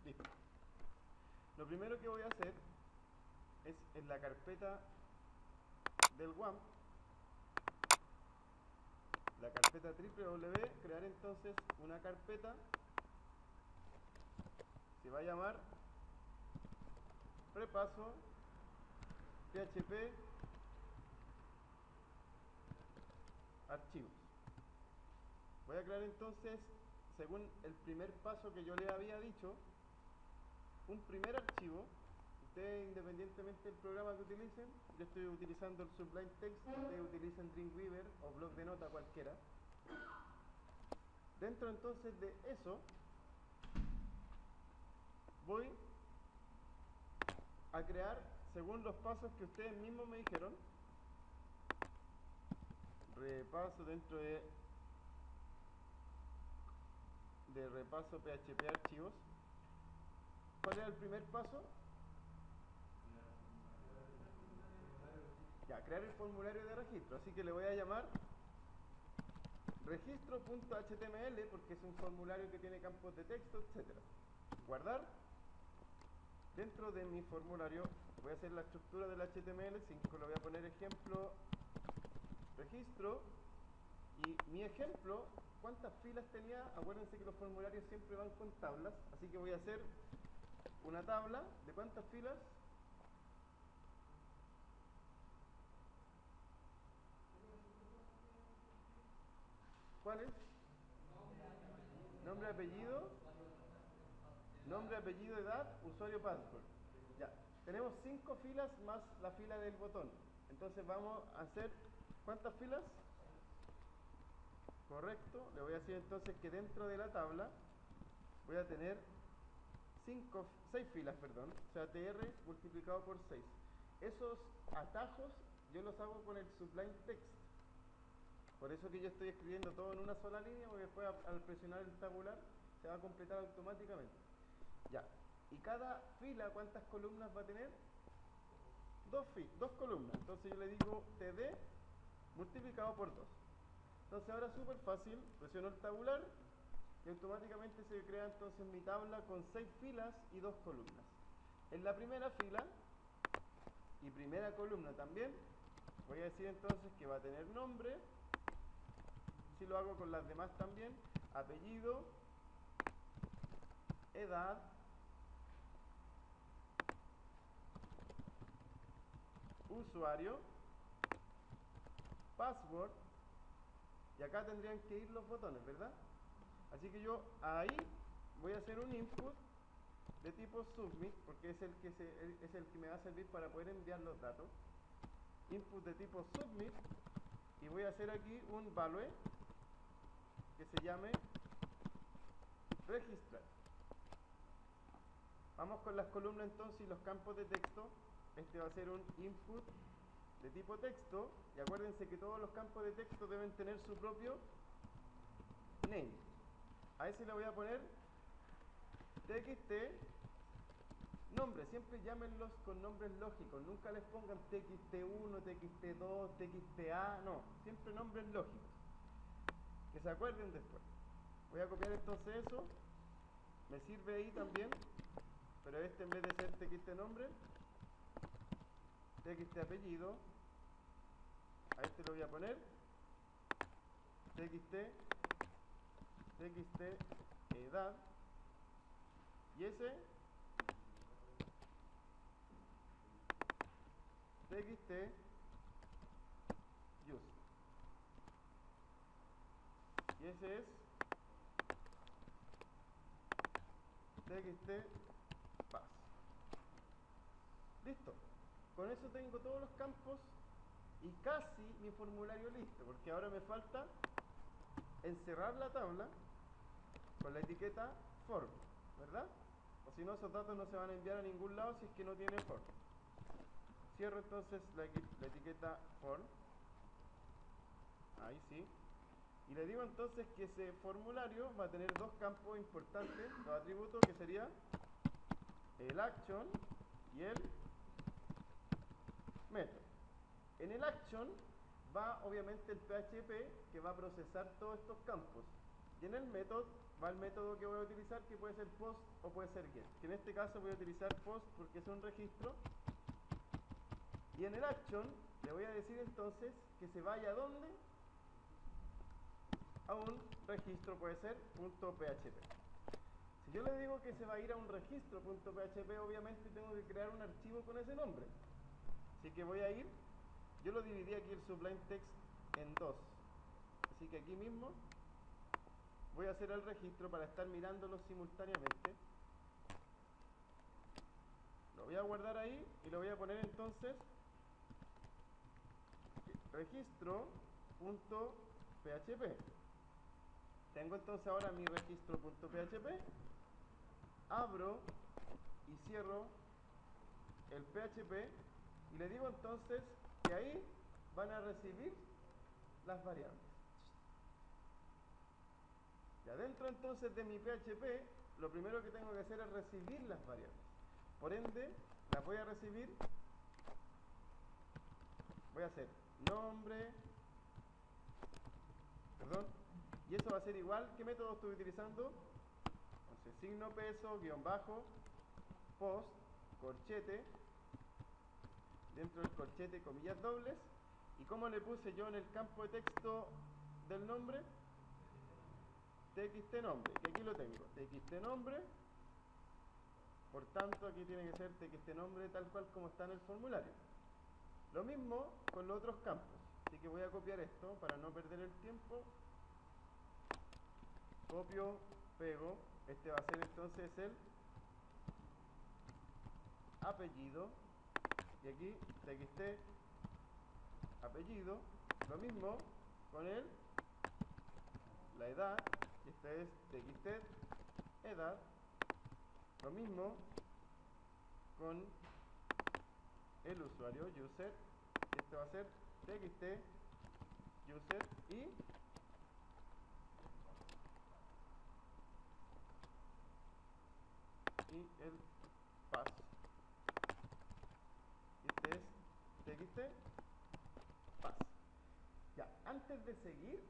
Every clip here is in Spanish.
Listo. Lo primero que voy a hacer es en la carpeta del WAMP, la carpeta www, crear entonces una carpeta, se va a llamar repaso PHP archivos. Voy a crear entonces, según el primer paso que yo le había dicho, un primer archivo. Ustedes, independientemente del programa que utilicen, yo estoy utilizando el Sublime Text, ustedes utilicen Dreamweaver o Bloc de Nota cualquiera. Dentro entonces de eso, voy a crear, según los pasos que ustedes mismos me dijeron, repaso dentro de repaso PHP archivos. ¿Cuál era el primer paso? Ya, crear el formulario de registro, así que le voy a llamar registro.html porque es un formulario que tiene campos de texto, etc. Guardar. Dentro de mi formulario voy a hacer la estructura del HTML5, le voy a poner ejemplo registro y mi ejemplo, ¿cuántas filas tenía? Acuérdense que los formularios siempre van con tablas, así que voy a hacer una tabla de ¿cuántas filas? ¿Cuál es? Nombre, apellido, edad, usuario, password. Ya, tenemos 5 filas más la fila del botón. Entonces vamos a hacer, ¿cuántas filas? Correcto, le voy a decir entonces que dentro de la tabla voy a tener 6 filas, perdón, o sea, tr multiplicado por 6. Esos atajos yo los hago con el Sublime Text. Por eso que yo estoy escribiendo todo en una sola línea, porque después al presionar el tabular se va a completar automáticamente. Ya, y cada fila, ¿cuántas columnas va a tener? Dos columnas. Entonces yo le digo td multiplicado por 2. Entonces ahora súper fácil, presiono el tabular y automáticamente se crea entonces mi tabla con 6 filas y 2 columnas. En la primera fila y primera columna también voy a decir entonces que va a tener nombre, si lo hago con las demás también, apellido, edad, usuario, password, y acá tendrían que ir los botones, ¿verdad? Así que yo ahí voy a hacer un input de tipo submit, porque es el que me va a servir para poder enviar los datos. Input de tipo submit, y voy a hacer aquí un value que se llame registrar. Vamos con las columnas entonces y los campos de texto. Este va a ser un input de tipo texto, y acuérdense que todos los campos de texto deben tener su propio name. A ese le voy a poner txt nombre, siempre llámenlos con nombres lógicos, nunca les pongan txt1, txt2, txa, no, siempre nombres lógicos, que se acuerden después. Voy a copiar entonces eso, me sirve ahí también, pero este en vez de ser txt nombre, txt apellido, a este lo voy a poner txt edad, y ese txt use, y ese es txt pass. Listo, con eso tengo todos los campos y casi mi formulario listo, porque ahora me falta encerrar la tabla con la etiqueta form, ¿verdad? O si no, esos datos no se van a enviar a ningún lado si es que no tiene form. Cierro entonces la etiqueta form, ahí sí, y le digo entonces que ese formulario va a tener dos campos importantes, dos atributos, que sería el action y el method. En el action va obviamente el PHP que va a procesar todos estos campos, y en el method va el método que voy a utilizar, que puede ser post o puede ser get. Que en este caso voy a utilizar post porque es un registro. Y en el action le voy a decir entonces que se vaya a ¿dónde? A un registro, puede ser .php. Si yo le digo que se va a ir a un registro .php, obviamente tengo que crear un archivo con ese nombre. Así que voy a ir, yo lo dividí aquí el Sublime Text en dos. Así que aquí mismo voy a hacer el registro para estar mirándolos simultáneamente. Lo voy a guardar ahí y lo voy a poner entonces registro.php. Tengo entonces ahora mi registro.php. Abro y cierro el PHP y le digo entonces que ahí van a recibir las variables. Y adentro entonces de mi PHP, lo primero que tengo que hacer es recibir las variables. Por ende, las voy a recibir, voy a hacer nombre, y eso va a ser igual. ¿Qué método estoy utilizando? Entonces, signo peso, guión bajo, post, corchete, dentro del corchete comillas dobles. ¿Y cómo le puse yo en el campo de texto del nombre? txt nombre, que aquí lo tengo, txt nombre. Por tanto, aquí tiene que ser txt nombre tal cual como está en el formulario. Lo mismo con los otros campos. Así que voy a copiar esto para no perder el tiempo. Copio, pego. Este va a ser entonces el apellido. Y aquí txt apellido. Lo mismo con la edad. Y este es txt edad. Lo mismo con el usuario, user. Y este va a ser txt user y el pass. Este es txt pass. Ya, antes de seguir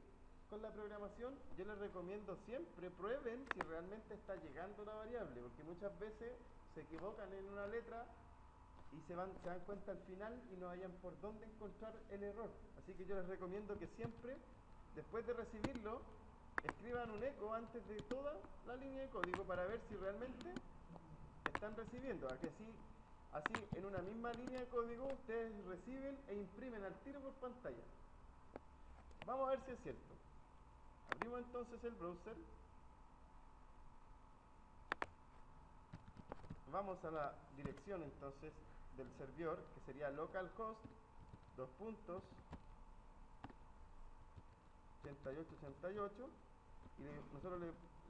con la programación, yo les recomiendo siempre prueben si realmente está llegando la variable, porque muchas veces se equivocan en una letra y se dan cuenta al final y no hayan por dónde encontrar el error. Así que yo les recomiendo que siempre, después de recibirlo, escriban un eco antes de toda la línea de código para ver si realmente están recibiendo. Así en una misma línea de código ustedes reciben e imprimen al tiro por pantalla. Vamos a ver si es cierto. Abrimos entonces el browser. Vamos a la dirección entonces del servidor, que sería localhost 8888, y nosotros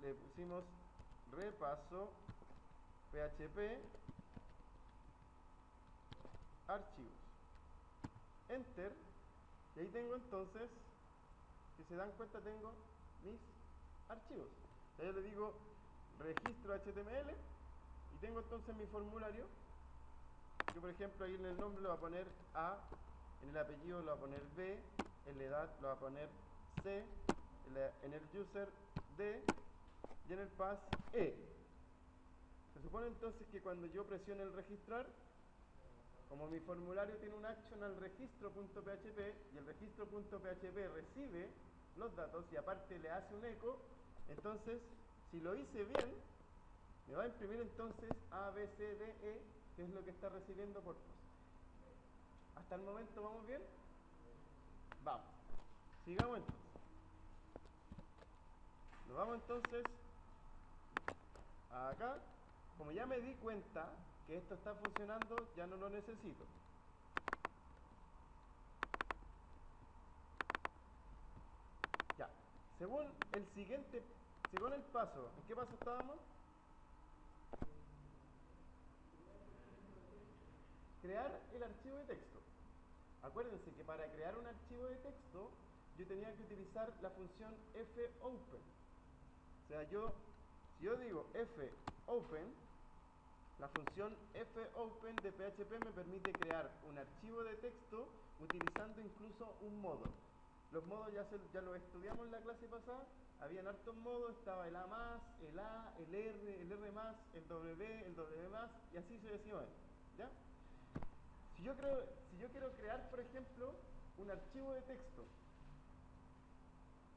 le pusimos repaso php archivos. Enter. Y ahí tengo entonces, si se dan cuenta, tengo mis archivos. Yo le digo registro HTML y tengo entonces mi formulario. Yo, por ejemplo, ahí en el nombre lo voy a poner A, en el apellido lo voy a poner B, en la edad lo voy a poner C, en el user D y en el pass E. Se supone entonces que cuando yo presione el registrar, como mi formulario tiene un action al registro.php y el registro.php recibe los datos y aparte le hace un eco, entonces si lo hice bien, me va a imprimir entonces A, B, C, D, E, que es lo que está recibiendo por post. ¿Hasta el momento vamos bien? Vamos. Sigamos entonces. Nos vamos entonces acá. Como ya me di cuenta que esto está funcionando, ya no lo necesito. Ya. Según el paso, ¿en qué paso estábamos? Crear el archivo de texto. Acuérdense que para crear un archivo de texto yo tenía que utilizar la función fopen. O sea, si yo digo fopen, la función fopen de PHP me permite crear un archivo de texto utilizando incluso un módulo. Los modos ya los estudiamos en la clase pasada. Habían hartos modos, estaba el A más, el A, el R más, el W más, y así sucesivamente. ¿Ya? Si yo quiero crear, por ejemplo, un archivo de texto,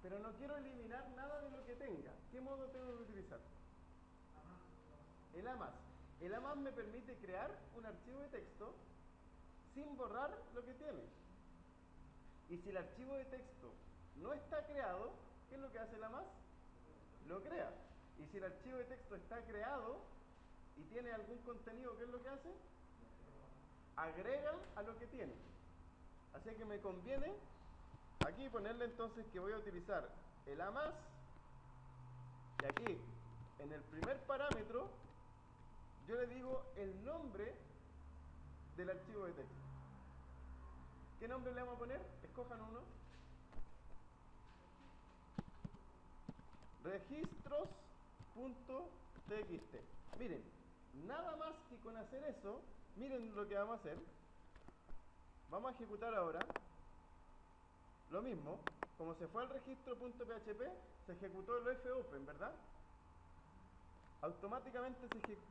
pero no quiero eliminar nada de lo que tenga, ¿qué modo tengo que utilizar? El A más. El A más me permite crear un archivo de texto sin borrar lo que tiene. Y si el archivo de texto no está creado, ¿qué es lo que hace el A más? Lo crea. Y si el archivo de texto está creado y tiene algún contenido, ¿qué es lo que hace? Agrega a lo que tiene. Así que me conviene aquí ponerle entonces que voy a utilizar el A más, y aquí en el primer parámetro yo le digo el nombre del archivo de texto. ¿Qué nombre le vamos a poner? Escojan uno. Registros.txt. Miren, nada más que con hacer eso, miren lo que vamos a hacer. Vamos a ejecutar ahora lo mismo. Como se fue al registro.php, se ejecutó el fopen, ¿verdad? Automáticamente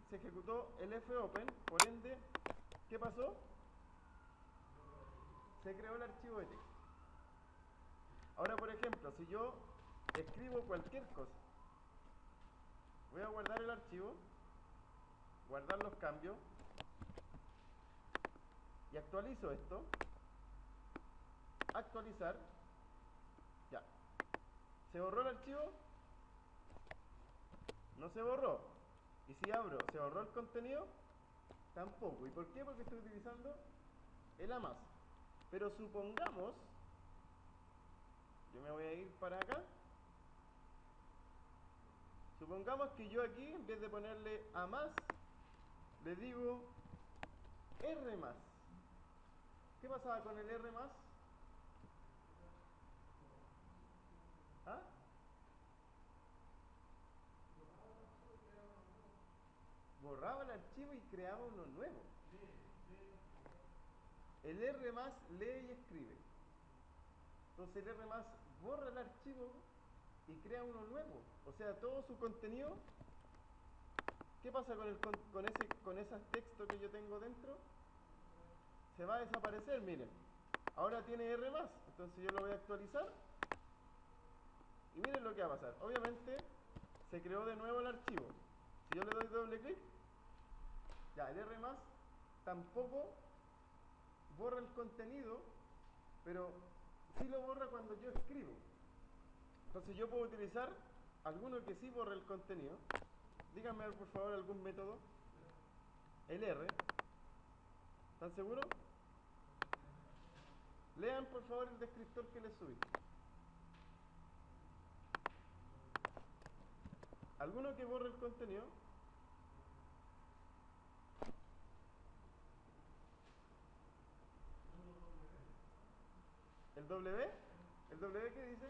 se ejecutó el fopen, por ende, ¿qué pasó? Se creó el archivo de texto. Ahora, por ejemplo, si yo escribo cualquier cosa, voy a guardar el archivo, guardar los cambios, y actualizo esto, actualizar, ya. ¿Se borró el archivo? No se borró. Y si abro, ¿se borró el contenido? Tampoco. ¿Y por qué? Porque estoy utilizando el A más. Pero supongamos, yo me voy a ir para acá, supongamos que yo aquí, en vez de ponerle A más, le digo R más. ¿Qué pasaba con el R más? ¿Ah? Borraba el archivo y creaba uno nuevo. El R más lee y escribe. Entonces el R más borra el archivo y crea uno nuevo. O sea, todo su contenido. ¿Qué pasa con ese texto que yo tengo dentro? Se va a desaparecer, miren. Ahora tiene R más. Entonces yo lo voy a actualizar. Y miren lo que va a pasar. Obviamente se creó de nuevo el archivo. Si yo le doy doble clic, ya el R más tampoco borra el contenido, pero sí lo borra cuando yo escribo. Entonces yo puedo utilizar alguno que sí borre el contenido. Díganme por favor algún método. El R. ¿Están seguros? Lean por favor el descriptor que les subí. ¿Alguno que borre el contenido? ¿El W? ¿El W qué dice?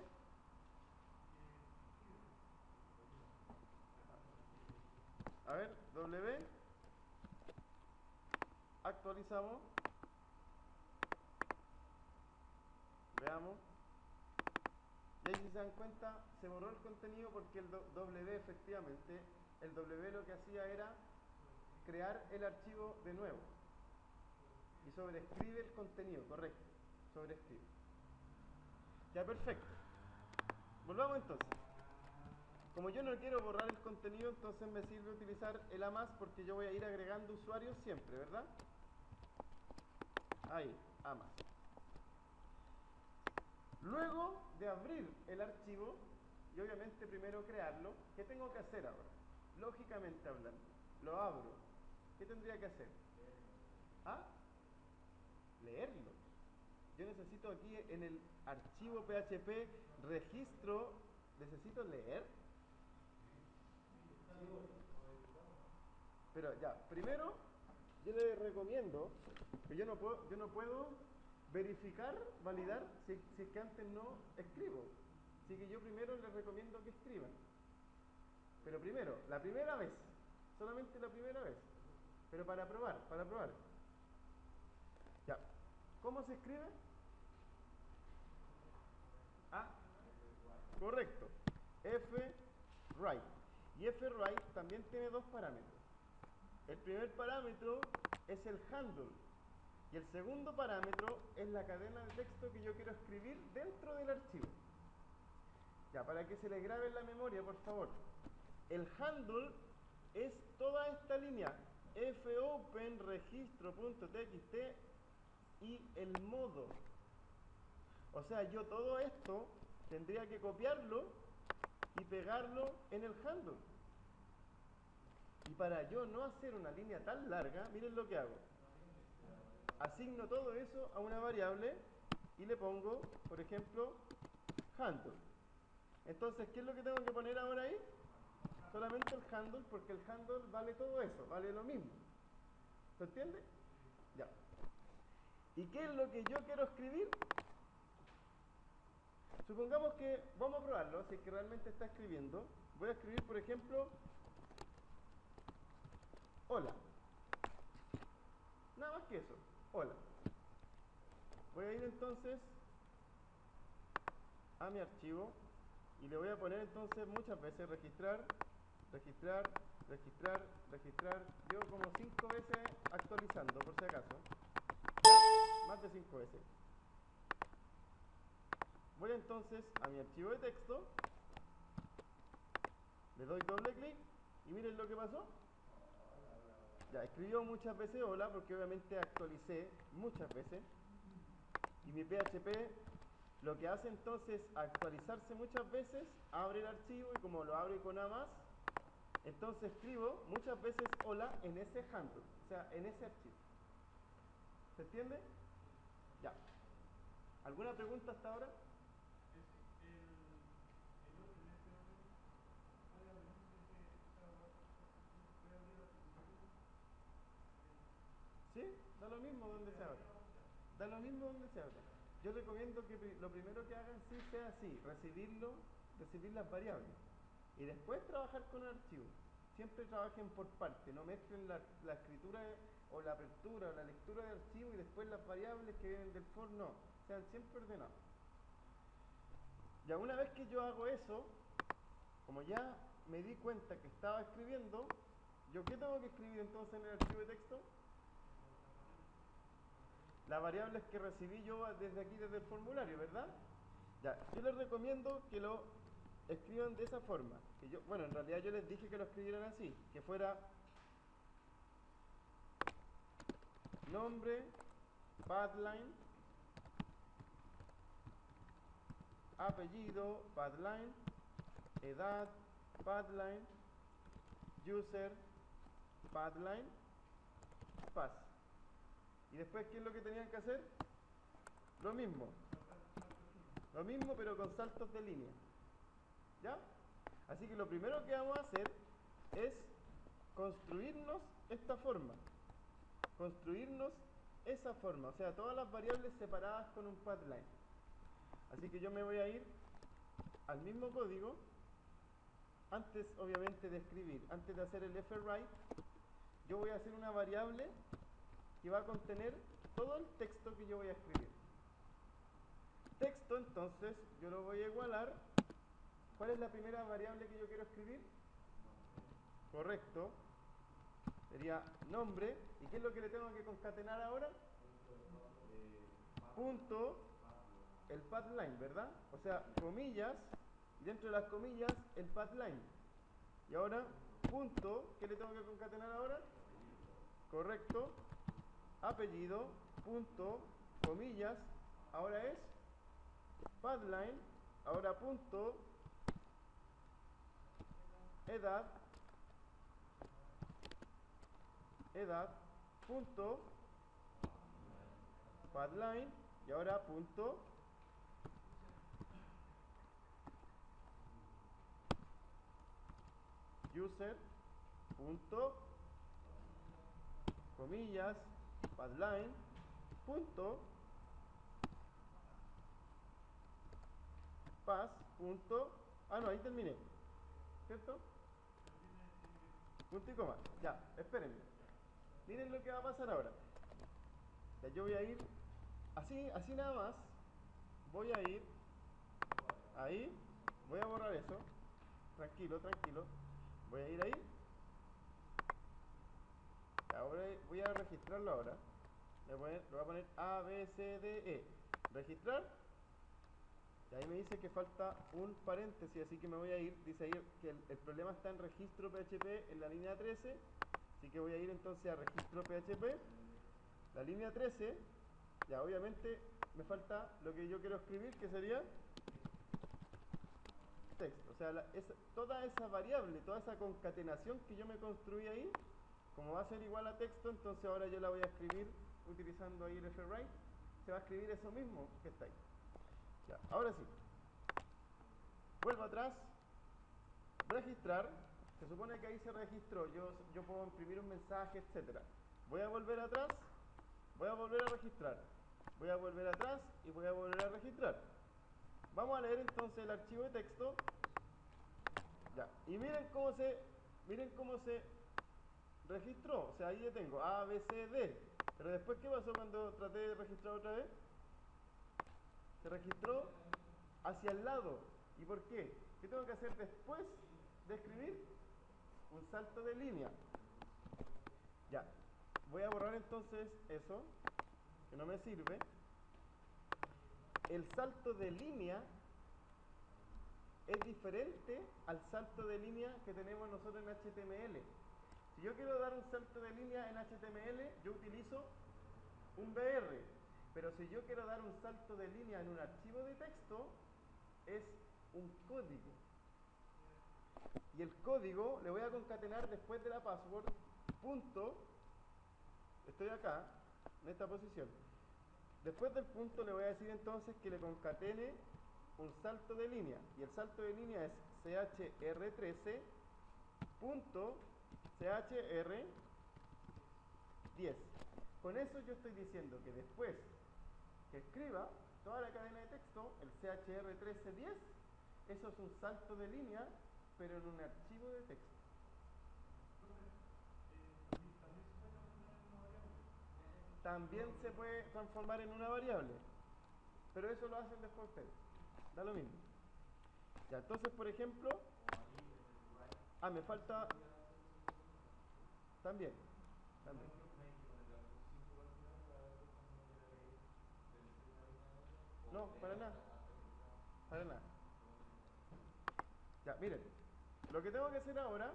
A ver, W. Actualizamos. Veamos. Y ahí si se dan cuenta, se borró el contenido porque el W efectivamente, el W lo que hacía era crear el archivo de nuevo. Y sobreescribe el contenido, correcto. Sobreescribe. Ya, perfecto. Volvamos entonces. Como yo no quiero borrar el contenido, entonces me sirve utilizar el A más porque yo voy a ir agregando usuarios siempre, ¿verdad? Ahí, A más. Luego de abrir el archivo, y obviamente primero crearlo, ¿qué tengo que hacer ahora? Lógicamente hablando, lo abro. ¿Qué tendría que hacer? ¿Ah? Leerlo. Yo necesito aquí en el archivo PHP registro, necesito leer. Pero ya, primero yo le recomiendo que yo no puedo verificar, validar si es que antes no escribo. Así que yo primero les recomiendo que escriban. Pero primero, la primera vez, solamente la primera vez. Pero para probar, para probar. Ya. ¿Cómo se escribe? Correcto. fWrite. Y fWrite también tiene dos parámetros. El primer parámetro es el handle. Y el segundo parámetro es la cadena de texto que yo quiero escribir dentro del archivo. Ya, para que se les grabe en la memoria, por favor. El handle es toda esta línea. fopen registro.txt y el modo. O sea, yo todo esto tendría que copiarlo y pegarlo en el handle. Y para yo no hacer una línea tan larga, miren lo que hago. Asigno todo eso a una variable y le pongo, por ejemplo, handle. Entonces, ¿qué es lo que tengo que poner ahora ahí? Solamente el handle, porque el handle vale todo eso, vale lo mismo. ¿Se entiende? Ya. ¿Y qué es lo que yo quiero escribir? Supongamos que, vamos a probarlo, si es que realmente está escribiendo. Voy a escribir, por ejemplo, hola. Nada más que eso, hola. Voy a ir entonces a mi archivo y le voy a poner entonces muchas veces registrar, registrar, registrar, registrar. Llevo como 5 veces actualizando, por si acaso. ¿Ya? Más de 5 veces. Voy entonces a mi archivo de texto, le doy doble clic y miren lo que pasó. Ya, escribió muchas veces hola porque obviamente actualicé muchas veces. Y mi PHP lo que hace entonces actualizarse muchas veces, abre el archivo y como lo abre con A más, entonces escribo muchas veces hola en ese handle, o sea, en ese archivo. ¿Se entiende? Ya. ¿Alguna pregunta hasta ahora? ¿Sí? Da lo mismo donde se abra. Da lo mismo donde se abra. Yo recomiendo que lo primero que hagan sí sea así, recibir las variables. Y después trabajar con el archivo. Siempre trabajen por parte, no mezclen la escritura o la apertura o la lectura del archivo y después las variables que vienen del for, no. Sean siempre ordenados. Ya una vez que yo hago eso, como ya me di cuenta que estaba escribiendo, ¿yo qué tengo que escribir entonces en el archivo de texto? Las variables que recibí yo desde aquí, desde el formulario, ¿verdad? Ya, yo les recomiendo que lo escriban de esa forma. Que yo, bueno, en realidad yo les dije que lo escribieran así, que fuera nombre, pathline, apellido, pathline, edad, pathline, user, pathline, path. Y después, ¿qué es lo que tenían que hacer? Lo mismo. Lo mismo, pero con saltos de línea. ¿Ya? Así que lo primero que vamos a hacer es construirnos esta forma. Construirnos esa forma. O sea, todas las variables separadas con un pathline. Así que yo me voy a ir al mismo código. Antes, obviamente, de escribir, antes de hacer el fWrite, yo voy a hacer una variable que va a contener todo el texto que yo voy a escribir. Texto, entonces, yo lo voy a igualar. ¿Cuál es la primera variable que yo quiero escribir? Correcto. Sería nombre. ¿Y qué es lo que le tengo que concatenar ahora? Punto, el pathline, ¿verdad? O sea, comillas, y dentro de las comillas, el pathline. Y ahora, punto, ¿qué le tengo que concatenar ahora? Correcto. Apellido, punto, comillas, ahora es pathline, ahora punto, edad, punto, pathline, y ahora punto, user, punto, comillas, pathline, punto, path, punto, no, ahí terminé, ¿cierto? Punto y coma. Ya, espérenme. Miren lo que va a pasar ahora. Ya, yo voy a ir así nada más. Voy a ir ahí, Voy a borrar eso. Tranquilo, tranquilo. Voy a ir ahí. Ahora voy a registrarlo ahora. Le voy a poner A, B, C, D, E. Registrar. Y ahí me dice que falta un paréntesis, así que me voy a ir. Dice ahí que el problema está en registro PHP en la línea 13. Así que voy a ir entonces a registro PHP. La línea 13. Ya obviamente me falta lo que yo quiero escribir, que sería texto. O sea, toda esa variable, toda esa concatenación que yo me construí ahí, como va a ser igual a texto, entonces ahora yo la voy a escribir utilizando ahí el fwrite. Se va a escribir eso mismo que está ahí. Ya, ahora sí. Vuelvo atrás. Registrar. Se supone que ahí se registró. Yo puedo imprimir un mensaje, etcétera. Voy a volver atrás. Voy a volver a registrar. Voy a volver atrás y voy a volver a registrar. Vamos a leer entonces el archivo de texto. Ya. Y miren cómo se registró. O sea, ahí ya tengo A, B, C, D. Pero después, ¿qué pasó cuando traté de registrar otra vez? Se registró hacia el lado. ¿Y por qué? ¿Qué tengo que hacer después de escribir? Un salto de línea. Ya. Voy a borrar entonces eso, que no me sirve. El salto de línea es diferente al salto de línea que tenemos nosotros en HTML. Si yo quiero dar un salto de línea en HTML, yo utilizo un BR. Pero si yo quiero dar un salto de línea en un archivo de texto, es un código. Y el código le voy a concatenar después de la password, punto, estoy acá, en esta posición. Después del punto le voy a decir entonces que le concatene un salto de línea. Y el salto de línea es chr13 punto chr10. Con eso yo estoy diciendo que después que escriba toda la cadena de texto, el chr1310, eso es un salto de línea, pero en un archivo de texto. También se puede transformar en una variable, pero eso lo hacen después ustedes. Da lo mismo. Ya, entonces, por ejemplo, me falta también. No, para nada. Para nada. Ya, miren. Lo que tengo que hacer ahora,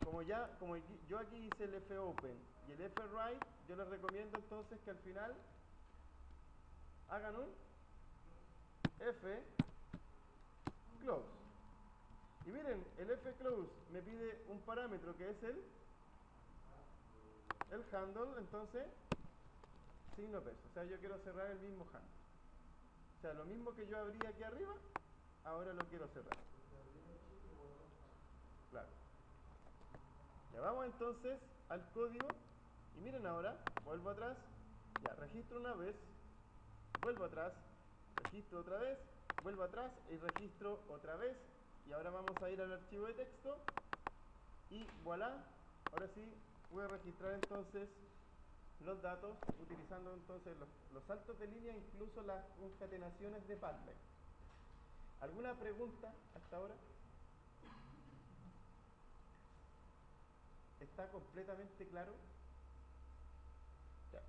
como yo aquí hice el fopen y el fwrite, yo les recomiendo entonces que al final hagan un fclose. Y miren, el fclose me pide un parámetro que es el handle, entonces signo peso. O sea, yo quiero cerrar el mismo handle. O sea, lo mismo que yo abrí aquí arriba, ahora lo quiero cerrar. Claro. Ya vamos entonces al código. Y miren ahora, vuelvo atrás. Ya, registro una vez. Vuelvo atrás. Registro otra vez. Vuelvo atrás y registro otra vez. Y ahora vamos a ir al archivo de texto. Y voilà. Ahora sí, voy a registrar entonces los datos utilizando entonces los saltos de línea, incluso las concatenaciones de padlet. ¿Alguna pregunta hasta ahora? ¿Está completamente claro? Ya.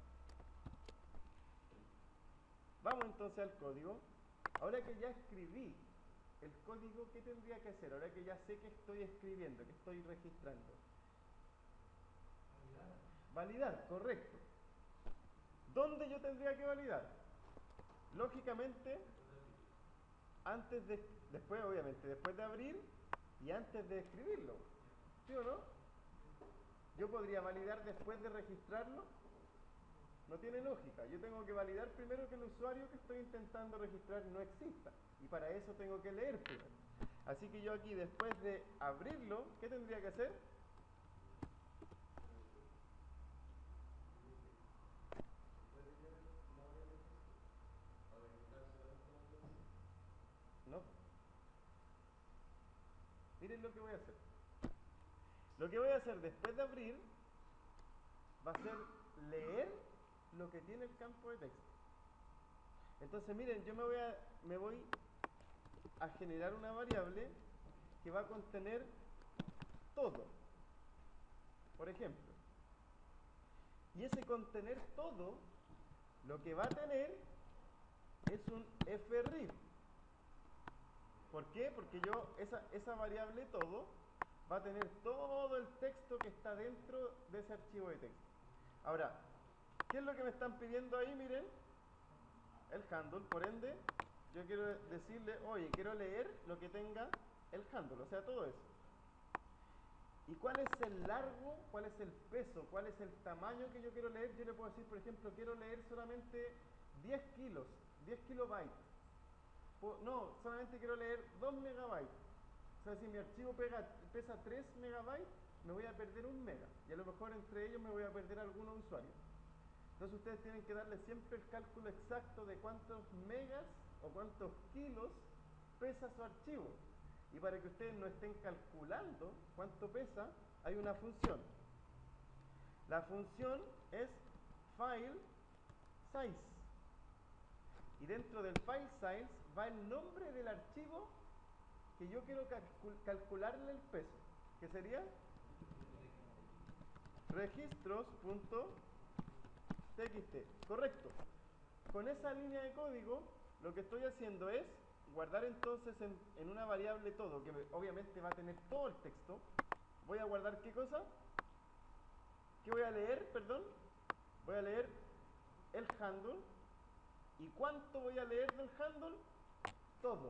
Vamos entonces al código. Ahora que ya escribí el código, ¿qué tendría que hacer? Ahora que ya sé que estoy escribiendo, que estoy registrando. Validar, correcto. ¿Dónde yo tendría que validar? Lógicamente, después obviamente, después de abrir y antes de escribirlo. ¿Sí o no? Yo podría validar después de registrarlo. No tiene lógica. Yo tengo que validar primero que el usuario que estoy intentando registrar no exista. Y para eso tengo que leer primero. Así que yo aquí, después de abrirlo, ¿qué tendría que hacer? No. Miren lo que voy a hacer. Lo que voy a hacer después de abrir va a ser leer lo que tiene el campo de texto. Entonces miren, yo me voy a generar una variable que va a contener todo, por ejemplo. Y ese contener todo, lo que va a tener es un frib. ¿Por qué? Porque esa variable todo va a tener todo el texto que está dentro de ese archivo de texto. Ahora, ¿qué es lo que me están pidiendo ahí? Miren, el handle, por ende, yo quiero decirle, oye, quiero leer lo que tenga el handle, o sea, todo eso. ¿Y cuál es el largo, cuál es el peso, cuál es el tamaño que yo quiero leer? Yo le puedo decir, por ejemplo, quiero leer solamente 10 kilos, 10 kilobytes. No, solamente quiero leer 2 megabytes. O sea, si mi archivo pesa 3 megabytes, me voy a perder 1 mega. Y a lo mejor entre ellos me voy a perder algunos usuarios. Entonces ustedes tienen que darle siempre el cálculo exacto de cuántos megas o cuántos kilos pesa su archivo. Y para que ustedes no estén calculando cuánto pesa, hay una función. La función es file size. Y dentro del file size va el nombre del archivo que yo quiero calcularle el peso. ¿Qué sería? registros.txt. Correcto. Con esa línea de código, lo que estoy haciendo es guardar entonces en una variable todo, que obviamente va a tener todo el texto. Voy a guardar ¿qué cosa? ¿Qué voy a leer? Perdón. Voy a leer el handle. ¿Y cuánto voy a leer del handle? Todo.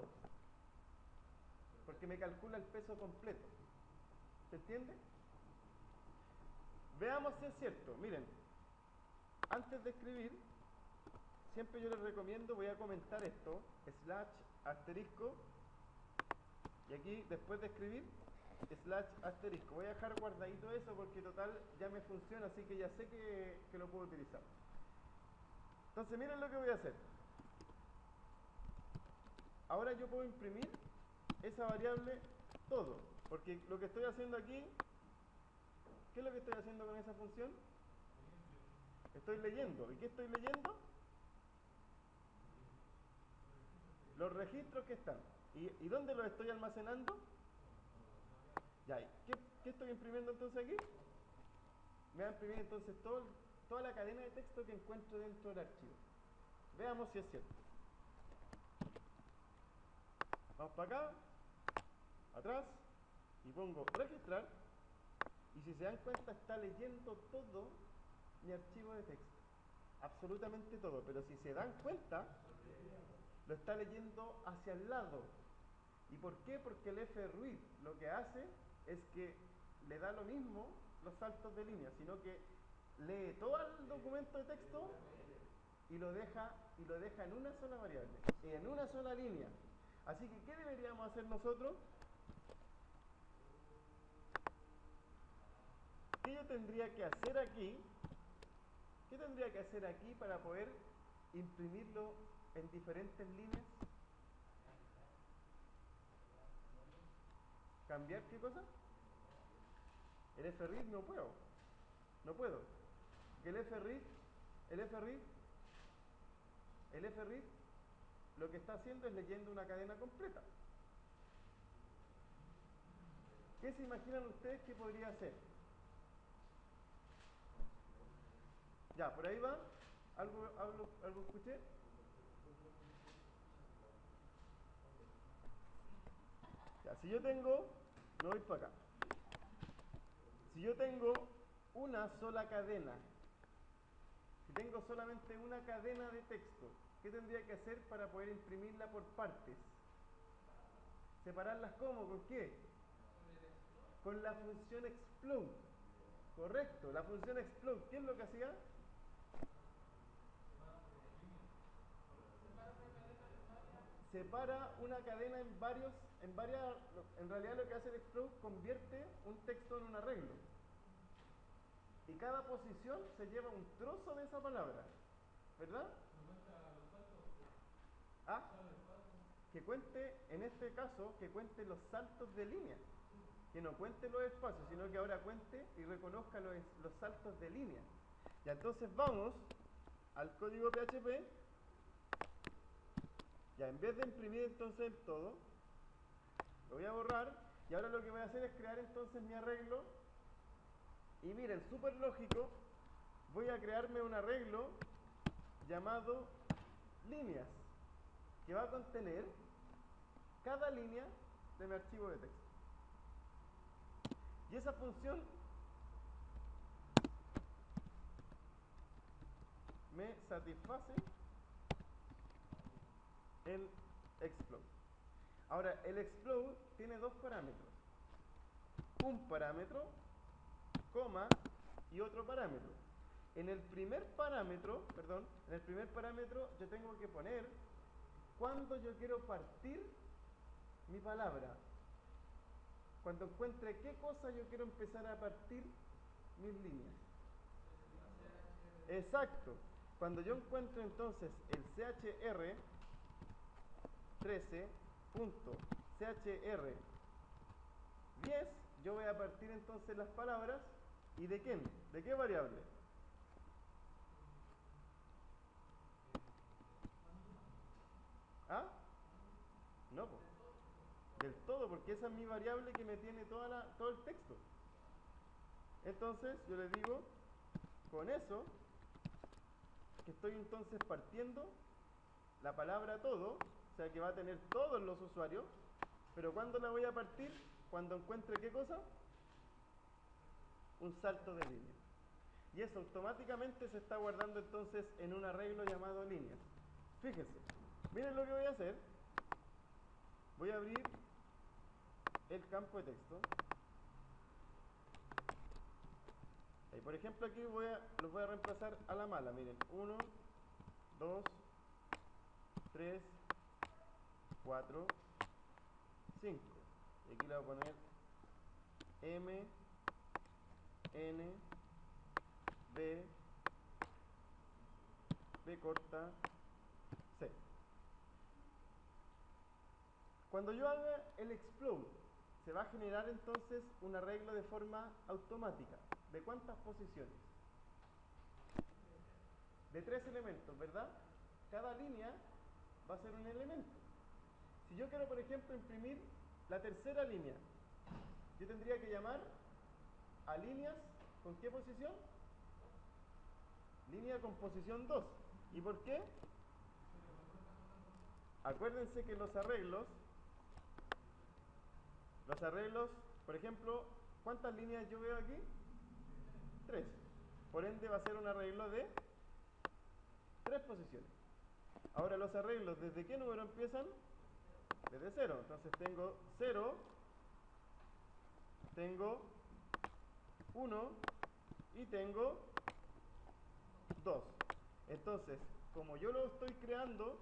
Porque me calcula el peso completo. ¿Se entiende? Veamos si es cierto. Miren, antes de escribir, siempre yo les recomiendo, voy a comentar esto, /*, y aquí después de escribir, /*. Voy a dejar guardadito eso porque total ya me funciona, así que ya sé que lo puedo utilizar. Entonces miren lo que voy a hacer. Ahora yo puedo imprimir esa variable todo, porque lo que estoy haciendo aquí, ¿qué es lo que estoy haciendo con esa función? Estoy leyendo. ¿Y qué estoy leyendo? Los registros que están. ¿Y dónde los estoy almacenando? Ya, ¿qué estoy imprimiendo entonces aquí? Me va a imprimir entonces toda la cadena de texto que encuentro dentro del archivo. Veamos si es cierto. Vamos para acá, atrás, y pongo registrar. Y si se dan cuenta, está leyendo todo mi archivo de texto. Absolutamente todo. Pero si se dan cuenta, lo está leyendo hacia el lado. ¿Y por qué? Porque el fread lo que hace es que le da lo mismo los saltos de línea, sino que lee todo el documento de texto y lo deja en una sola variable, en una sola línea. Así que, ¿qué deberíamos hacer nosotros? ¿Qué yo tendría que hacer aquí? ¿Qué tendría que hacer aquí para poder imprimirlo en diferentes líneas? ¿Cambiar qué cosa? El fread no puedo. No puedo. Porque el fread lo que está haciendo es leyendo una cadena completa. ¿Qué se imaginan ustedes que podría hacer? Ya, por ahí va. ¿Algo escuché? Ya, si yo tengo, me voy para acá. Si yo tengo una sola cadena, si tengo solamente una cadena de texto, ¿qué tendría que hacer para poder imprimirla por partes? ¿Separarlas cómo? ¿Con qué? Con la función explode. Correcto, la función explode, ¿qué es lo que hacía? Separa una cadena en varias, en realidad lo que hace el explode convierte un texto en un arreglo. Y cada posición se lleva un trozo de esa palabra, ¿verdad? Ah, que cuente, en este caso, que cuente los saltos de línea. Que no cuente los espacios, sino que ahora cuente y reconozca los saltos de línea. Y entonces vamos al código PHP Ya, en vez de imprimir entonces el todo, lo voy a borrar y ahora lo que voy a hacer es crear entonces mi arreglo. Y miren, súper lógico, voy a crearme un arreglo llamado líneas, que va a contener cada línea de mi archivo de texto. Y esa función me satisface el explode. Ahora, el explode tiene dos parámetros. Un parámetro, coma, y otro parámetro. En el primer parámetro yo tengo que poner cuándo yo quiero partir mi palabra. Cuando encuentre qué cosa yo quiero empezar a partir mis líneas. Exacto. Cuando yo encuentro entonces el CHR 13.chr 10, yo voy a partir entonces las palabras. ¿Y de quién? ¿De qué variable? ¿Ah? No, pues. Del todo, porque esa es mi variable que me tiene todo el texto. Entonces, yo le digo, con eso, que estoy entonces partiendo la palabra todo, o sea que va a tener todos los usuarios, pero ¿cuándo la voy a partir? Cuando encuentre ¿qué cosa? Un salto de línea. Y eso automáticamente se está guardando entonces en un arreglo llamado líneas. Fíjense, miren lo que voy a hacer. Voy a abrir el campo de texto. Y por ejemplo aquí los voy a reemplazar a la mala. Miren, 1, 2, 3, 4, 5. Y aquí le voy a poner M, N, B, B corta, C. Cuando yo haga el explode, se va a generar entonces un arreglo de forma automática. ¿De cuántas posiciones? De 3 elementos, ¿verdad? Cada línea va a ser un elemento. Si yo quiero, por ejemplo, imprimir la tercera línea, yo tendría que llamar a líneas, ¿con qué posición? Línea con posición 2. ¿Y por qué? Acuérdense que los arreglos, por ejemplo, ¿cuántas líneas yo veo aquí? 3. Por ende va a ser un arreglo de 3 posiciones. Ahora los arreglos, ¿desde qué número empiezan? Desde 0. Entonces tengo 0, tengo 1 y tengo 2. Entonces, como yo lo estoy creando,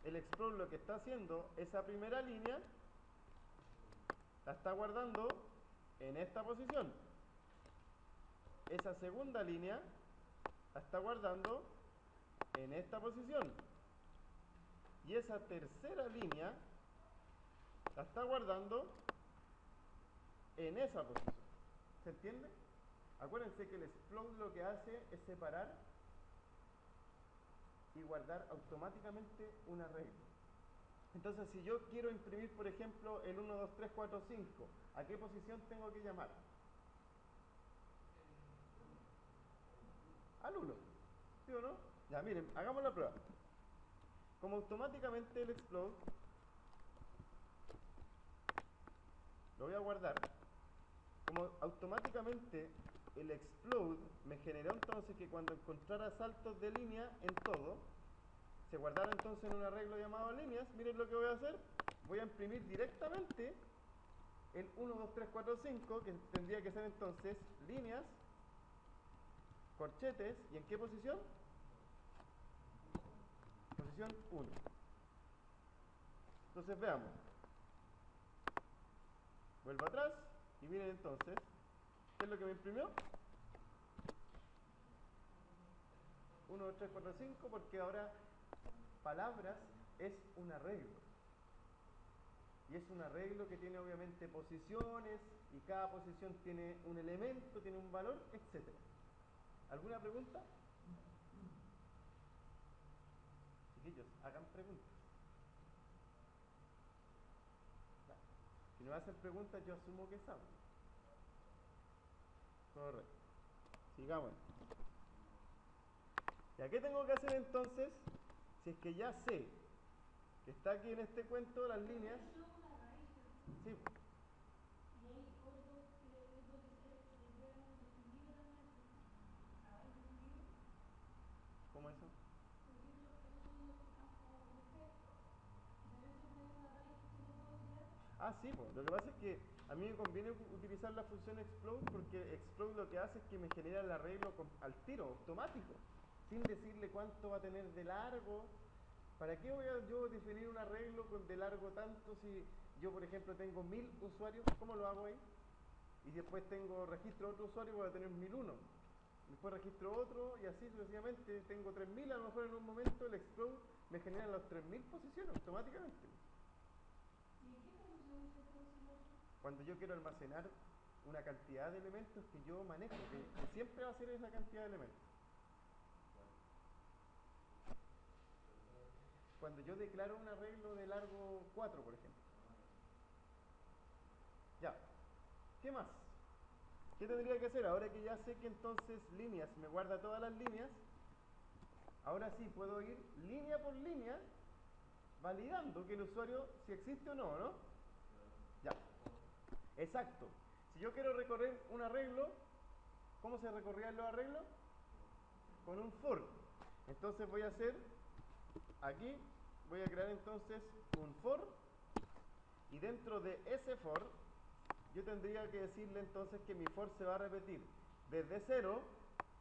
el explode lo que está haciendo, esa primera línea la está guardando en esta posición. Esa segunda línea la está guardando en esta posición. Y esa tercera línea la está guardando en esa posición. ¿Se entiende? Acuérdense que el explode lo que hace es separar y guardar automáticamente un arreglo. Entonces, si yo quiero imprimir, por ejemplo, el 1, 2, 3, 4, 5, ¿a qué posición tengo que llamar? Al 1. ¿Sí o no? Ya, miren, hagamos la prueba. Como automáticamente el explode lo voy a guardar. Como automáticamente el explode me generó entonces que cuando encontrara saltos de línea en todo, se guardara entonces en un arreglo llamado líneas. Miren lo que voy a hacer. Voy a imprimir directamente el 1, 2, 3, 4, 5, que tendría que ser entonces líneas, corchetes, ¿y en qué posición? Posición 1. Entonces veamos. Vuelvo atrás y miren entonces, ¿qué es lo que me imprimió? 1, 2, 3, 4, 5, porque ahora palabras es un arreglo. Y es un arreglo que tiene obviamente posiciones, y cada posición tiene un elemento, tiene un valor, etc. ¿Alguna pregunta? Chiquillos, hagan preguntas. me va a hacer preguntas, yo asumo que sabe. Correcto. Sigamos. ¿Y qué tengo que hacer entonces? Si es que ya sé que está aquí en este cuento las líneas. Sí. ¿Cómo eso? Ah, sí, pues. Lo que pasa es que a mí me conviene utilizar la función explode porque explode lo que hace es que me genera el arreglo al tiro, automático, sin decirle cuánto va a tener de largo. ¿Para qué voy a yo definir un arreglo de largo tanto si yo, por ejemplo, tengo 1000 usuarios? ¿Cómo lo hago ahí? Y después registro otro usuario, voy a tener 1001. Después registro otro y así sucesivamente. Tengo 3000, a lo mejor en un momento el explode me genera las 3000 posiciones automáticamente. Cuando yo quiero almacenar una cantidad de elementos que yo manejo, que siempre va a ser esa cantidad de elementos. Cuando yo declaro un arreglo de largo 4, por ejemplo. Ya. ¿Qué más? ¿Qué tendría que hacer? Ahora que ya sé que entonces líneas me guarda todas las líneas, ahora sí puedo ir línea por línea validando que el usuario si existe o no, ¿no? Ya. Exacto. Si yo quiero recorrer un arreglo, ¿cómo se recorrían los arreglos? Con un for. Entonces voy a hacer, aquí, voy a crear entonces un for, y dentro de ese for, yo tendría que decirle entonces que mi for se va a repetir desde 0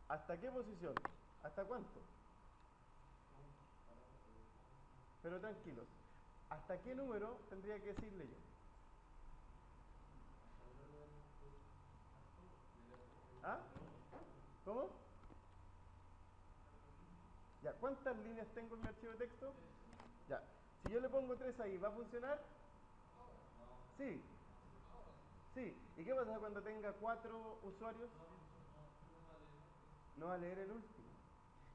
hasta qué posición, hasta cuánto. Pero tranquilos, ¿hasta qué número tendría que decirle yo? ¿Ah? ¿Cómo? Ya, ¿cuántas líneas tengo en mi archivo de texto? Ya, si yo le pongo 3 ahí, ¿va a funcionar? Sí, sí. ¿Y qué pasa cuando tenga 4 usuarios? No va a leer el último.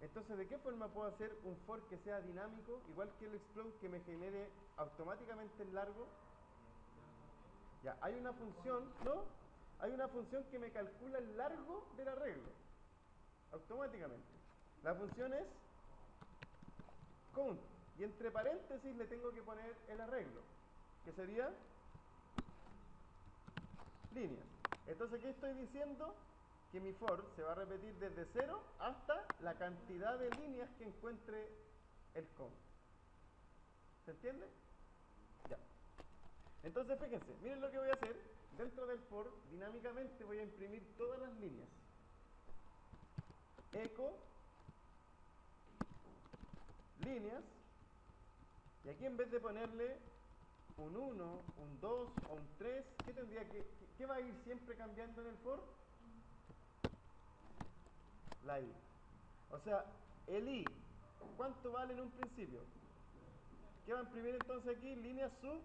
Entonces, ¿de qué forma puedo hacer un for que sea dinámico, igual que el explode, que me genere automáticamente el largo? Ya, hay una función, ¿no? Hay una función que me calcula el largo del arreglo, automáticamente. La función es count, y entre paréntesis le tengo que poner el arreglo, que sería líneas. Entonces, ¿qué estoy diciendo? Que mi for se va a repetir desde 0 hasta la cantidad de líneas que encuentre el count. ¿Se entiende? Ya. Entonces, fíjense, miren lo que voy a hacer. Dentro del for, dinámicamente voy a imprimir todas las líneas. Echo, líneas, y aquí en vez de ponerle un 1, un 2 o un 3, ¿qué va a ir siempre cambiando en el for? La i. O sea, el i, ¿cuánto vale en un principio? ¿Qué va a imprimir entonces aquí? Línea sub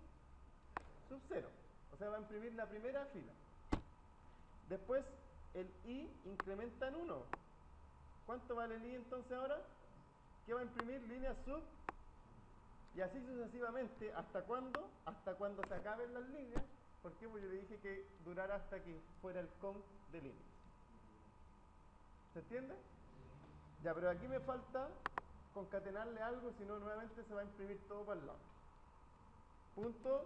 0. O sea, va a imprimir la primera fila. Después, el i incrementa en 1. ¿Cuánto vale el i entonces ahora? ¿Qué va a imprimir? Línea sub. Y así sucesivamente. ¿Hasta cuándo? Hasta cuando se acaben las líneas. ¿Por qué? Porque yo le dije que durara hasta que fuera el count de líneas. ¿Se entiende? Ya, pero aquí me falta concatenarle algo, si no nuevamente se va a imprimir todo para el lado. Punto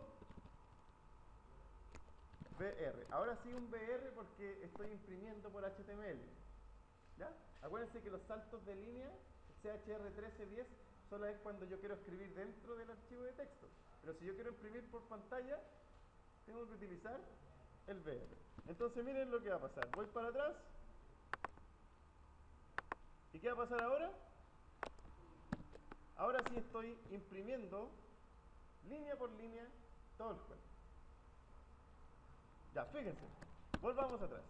BR. Ahora sí un BR porque estoy imprimiendo por HTML. ¿Ya? Acuérdense que los saltos de línea, CHR1310, solo es cuando yo quiero escribir dentro del archivo de texto. Pero si yo quiero imprimir por pantalla, tengo que utilizar el BR. Entonces miren lo que va a pasar. Voy para atrás. ¿Y qué va a pasar ahora? Ahora sí estoy imprimiendo línea por línea todo el cuento. Ya, fíjense. Volvamos atrás.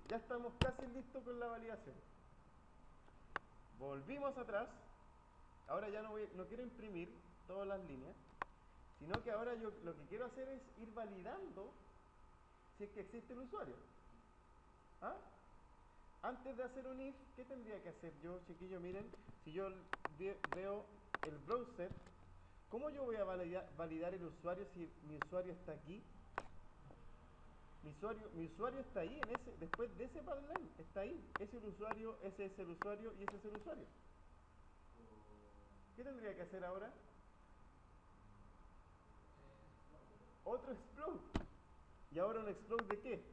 Ya estamos casi listos con la validación. Volvimos atrás. Ahora ya no quiero imprimir todas las líneas, sino que ahora yo lo que quiero hacer es ir validando si es que existe el usuario. ¿Ah? Antes de hacer un if, ¿qué tendría que hacer yo, chiquillo? Miren, si yo veo el browser, ¿Cómo yo voy a validar el usuario si mi usuario está aquí? Mi usuario está ahí, después de ese pipeline, está ahí. Ese es el usuario, ese es el usuario y ese es el usuario. ¿Qué tendría que hacer ahora? Otro explode. ¿Y ahora un explode de qué?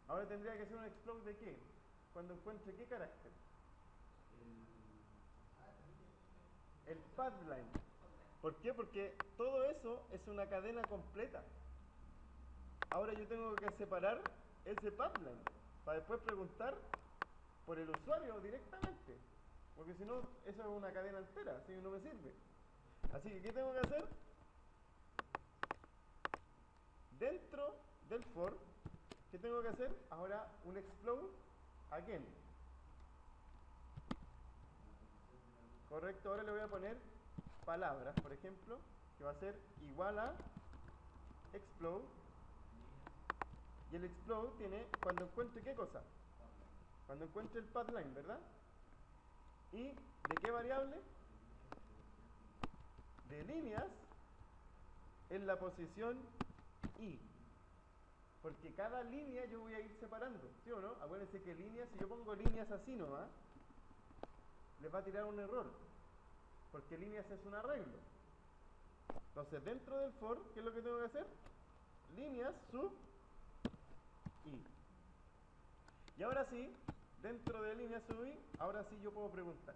Ahora tendría que ser un explode de qué? Cuando encuentre qué carácter. El pipeline. ¿Por qué? Porque todo eso es una cadena completa. Ahora yo tengo que separar ese pipeline para después preguntar por el usuario directamente. Porque si no, eso es una cadena entera, así que no me sirve. Así que, ¿qué tengo que hacer? Dentro del for, ¿qué tengo que hacer? Ahora un explode again. Correcto, ahora le voy a poner palabras, por ejemplo, que va a ser igual a explode. Y el explode tiene cuando encuentre qué cosa. Cuando encuentre el pathline, ¿verdad? ¿Y de qué variable? De líneas en la posición i. Porque cada línea yo voy a ir separando, ¿sí o no? Acuérdense que líneas, si yo pongo líneas así nomás, les va a tirar un error. Porque líneas es un arreglo. Entonces, dentro del for, ¿qué es lo que tengo que hacer? Líneas sub i. Y ahora sí, dentro de líneas sub i, ahora sí yo puedo preguntar.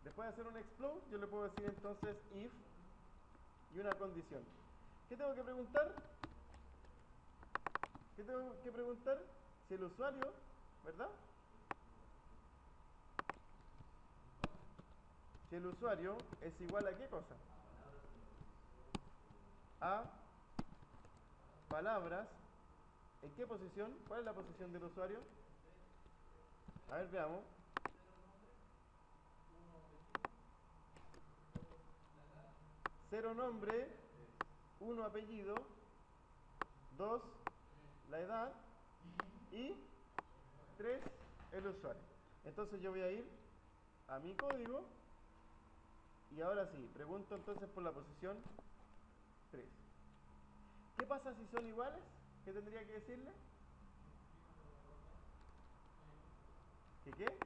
Después de hacer un explode, yo le puedo decir entonces if y una condición. ¿Qué tengo que preguntar? ¿Qué tengo que preguntar? Si el usuario, ¿verdad? Si el usuario es igual a qué cosa? A palabras. ¿En qué posición? ¿Cuál es la posición del usuario? A ver, veamos. 0 nombre, 1 apellido, 2 la edad y 3 el usuario. Entonces yo voy a ir a mi código y ahora sí, pregunto entonces por la posición 3. ¿Qué pasa si son iguales? ¿Qué tendría que decirle? ¿Que qué?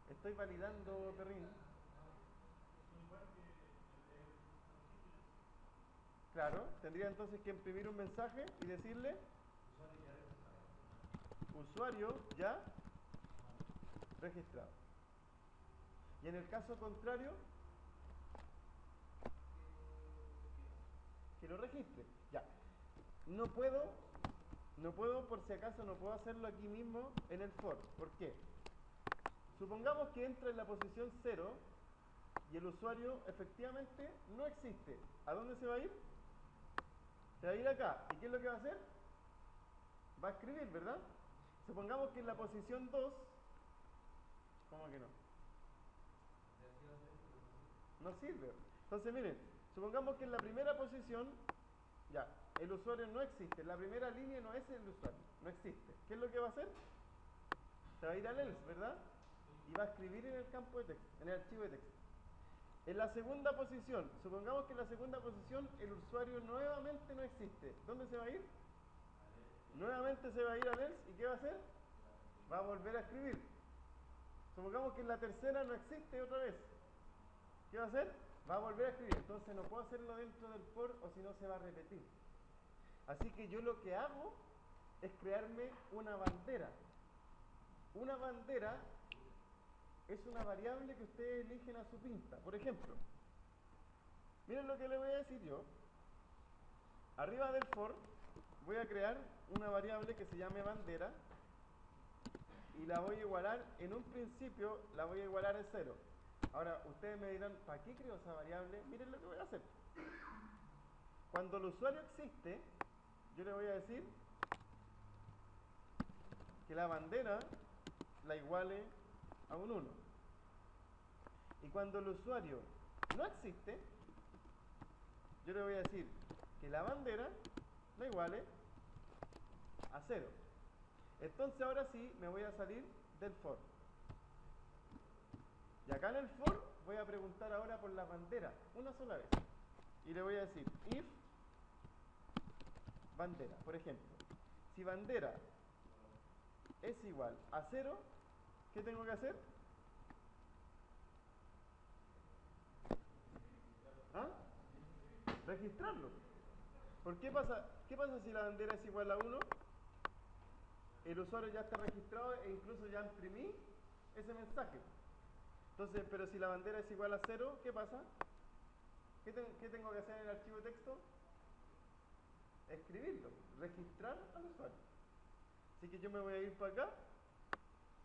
Estoy validando, Perrin. Claro, tendría entonces que imprimir un mensaje y decirle usuario ya registrado. Y en el caso contrario, que lo registre. Ya. No puedo, por si acaso, no puedo hacerlo aquí mismo en el for. ¿Por qué? Supongamos que entra en la posición 0 y el usuario efectivamente no existe. ¿A dónde se va a ir? Se va a ir acá. ¿Y qué es lo que va a hacer? Va a escribir, ¿verdad? Supongamos que en la posición 2, ¿cómo que no? No sirve. Entonces miren, supongamos que en la primera posición, ya, el usuario no existe. La primera línea no es el usuario, no existe. ¿Qué es lo que va a hacer? Se va a ir al else, ¿verdad? Y va a escribir en el campo de texto, en el archivo de texto. En la segunda posición, supongamos que en la segunda posición el usuario nuevamente no existe. ¿Dónde se va a ir? Nuevamente se va a ir al else y ¿qué va a hacer? Va a volver a escribir. Supongamos que en la tercera no existe otra vez. ¿Qué va a hacer? Va a volver a escribir. Entonces no puedo hacerlo dentro del for o si no se va a repetir. Así que yo lo que hago es crearme una bandera. Una bandera es una variable que ustedes eligen a su pinta. Por ejemplo, miren lo que le voy a decir yo. Arriba del for voy a crear una variable que se llame bandera y la voy a igualar, en un principio la voy a igualar a 0. Ahora, ustedes me dirán, ¿para qué creo esa variable? Miren lo que voy a hacer. Cuando el usuario existe, yo le voy a decir que la bandera la iguale a un 1. Y cuando el usuario no existe, yo le voy a decir que la bandera la iguale a 0. Entonces ahora sí me voy a salir del for. Y acá en el for voy a preguntar ahora por la bandera, una sola vez. Y le voy a decir if bandera. Por ejemplo, si bandera es igual a 0, ¿qué tengo que hacer? ¿Ah? Registrarlo. ¿Por qué pasa si la bandera es igual a 1? El usuario ya está registrado e incluso ya imprimí ese mensaje. Entonces, pero si la bandera es igual a 0, ¿qué pasa? ¿Qué tengo que hacer en el archivo de texto? Escribirlo, registrar al usuario. Así que yo me voy a ir para acá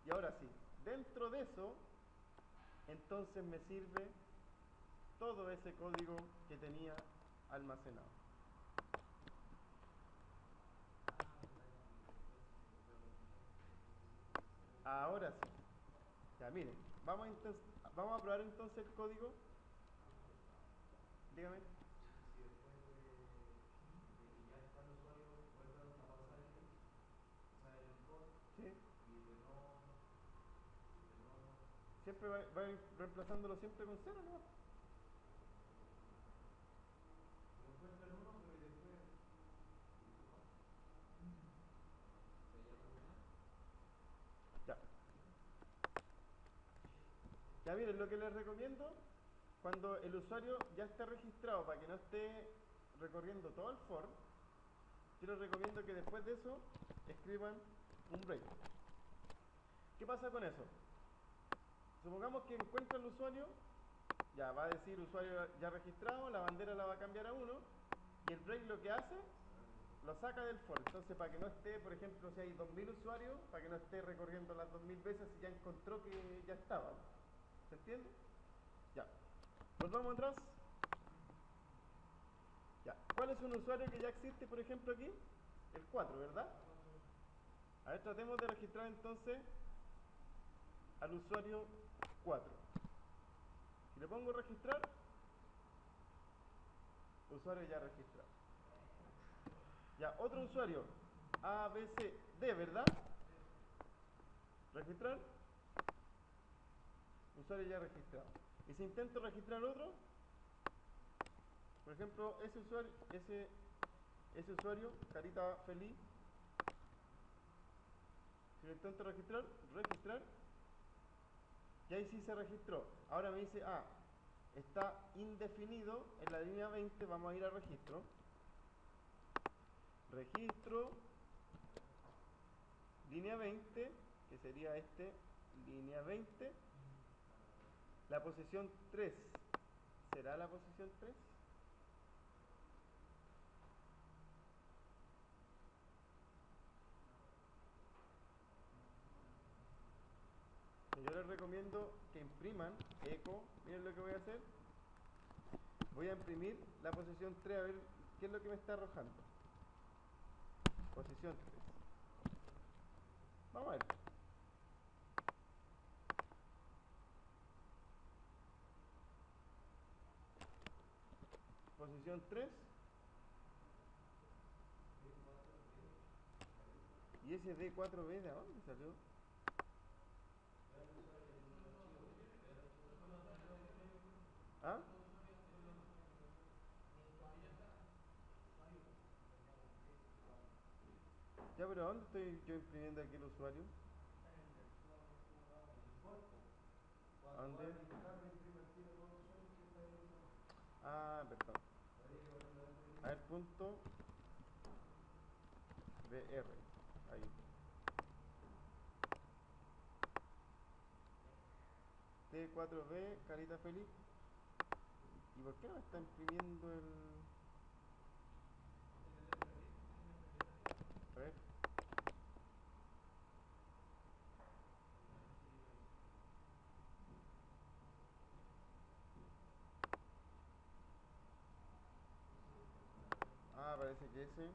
y ahora sí, dentro de eso, entonces me sirve todo ese código que tenía almacenado. Ahora sí. Ya miren, vamos a probar entonces el código. Dígame. Sí. Siempre va reemplazándolo siempre con 0, ¿no? Ya. Ya miren, lo que les recomiendo, cuando el usuario ya esté registrado para que no esté recorriendo todo el for, yo les recomiendo que después de eso escriban un break. ¿Qué pasa con eso? Supongamos que encuentra el usuario, ya va a decir usuario ya registrado, la bandera la va a cambiar a 1 y el break lo que hace, lo saca del for. Entonces, para que no esté, por ejemplo, si hay 2000 usuarios, para que no esté recorriendo las 2000 veces y ya encontró que ya estaba. ¿Se entiende? Ya. Volvamos atrás. Ya. ¿Cuál es un usuario que ya existe, por ejemplo, aquí? El 4, ¿verdad? A ver, tratemos de registrar entonces al usuario 4. Si le pongo registrar, usuario ya registrado. Ya, otro usuario, A, B, C, D, ¿verdad? Registrar, usuario ya registrado. Y si intento registrar otro, por ejemplo, ese usuario, carita feliz, si lo intento registrar, y ahí sí se registró. Ahora me dice, está indefinido en la línea 20, vamos a ir a registro. Registro, línea 20, que sería línea 20. La posición 3, ¿será la posición 3? Yo les recomiendo que impriman eco. Miren lo que voy a hacer. Voy a imprimir la posición 3 a ver qué es lo que me está arrojando. Posición 3. Vamos a ver. Posición 3. ¿Y ese D4B de dónde salió? ¿Ah? Ya, pero ¿dónde estoy yo imprimiendo aquí el usuario? ¿Dónde? Perdón. A ver, punto BR. Ahí. T4B, carita feliz. ¿Y por qué no me está imprimiendo el...? A ver. Parece que ese...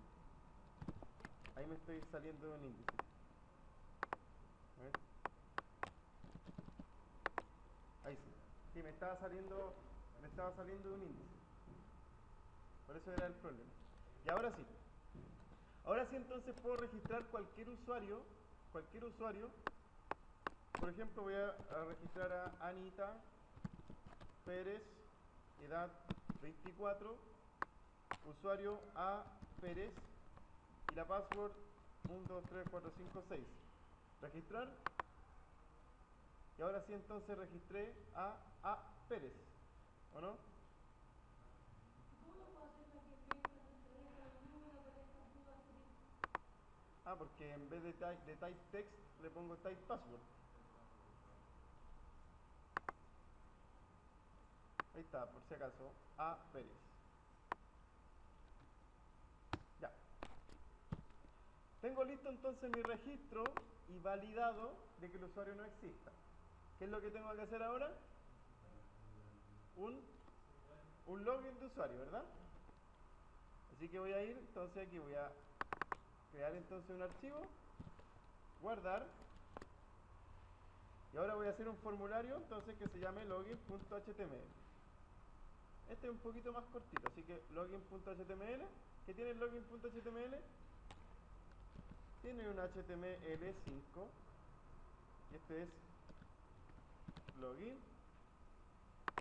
Ahí me estoy saliendo de un índice. A ver. Ahí sí. Sí, me estaba saliendo de un índice. Por eso era el problema. Y ahora sí. Ahora sí entonces puedo registrar cualquier usuario por ejemplo, voy a registrar a Anita Pérez, edad 24, usuario A Pérez y la password 123456. Registrar. Y ahora sí, entonces registré a Pérez, ¿o no? Ah, porque en vez de type text le pongo type password. Ahí está, por si acaso, a Pérez. Ya. Tengo listo entonces mi registro y validado de que el usuario no exista. ¿Qué es lo que tengo que hacer ahora? Un login de usuario, ¿verdad? Así que voy a ir, entonces aquí voy a crear entonces un archivo, guardar, y ahora voy a hacer un formulario entonces que se llame login.html. Este es un poquito más cortito, así que login.html. ¿Qué tiene el login.html? Tiene un HTML5 y este es login.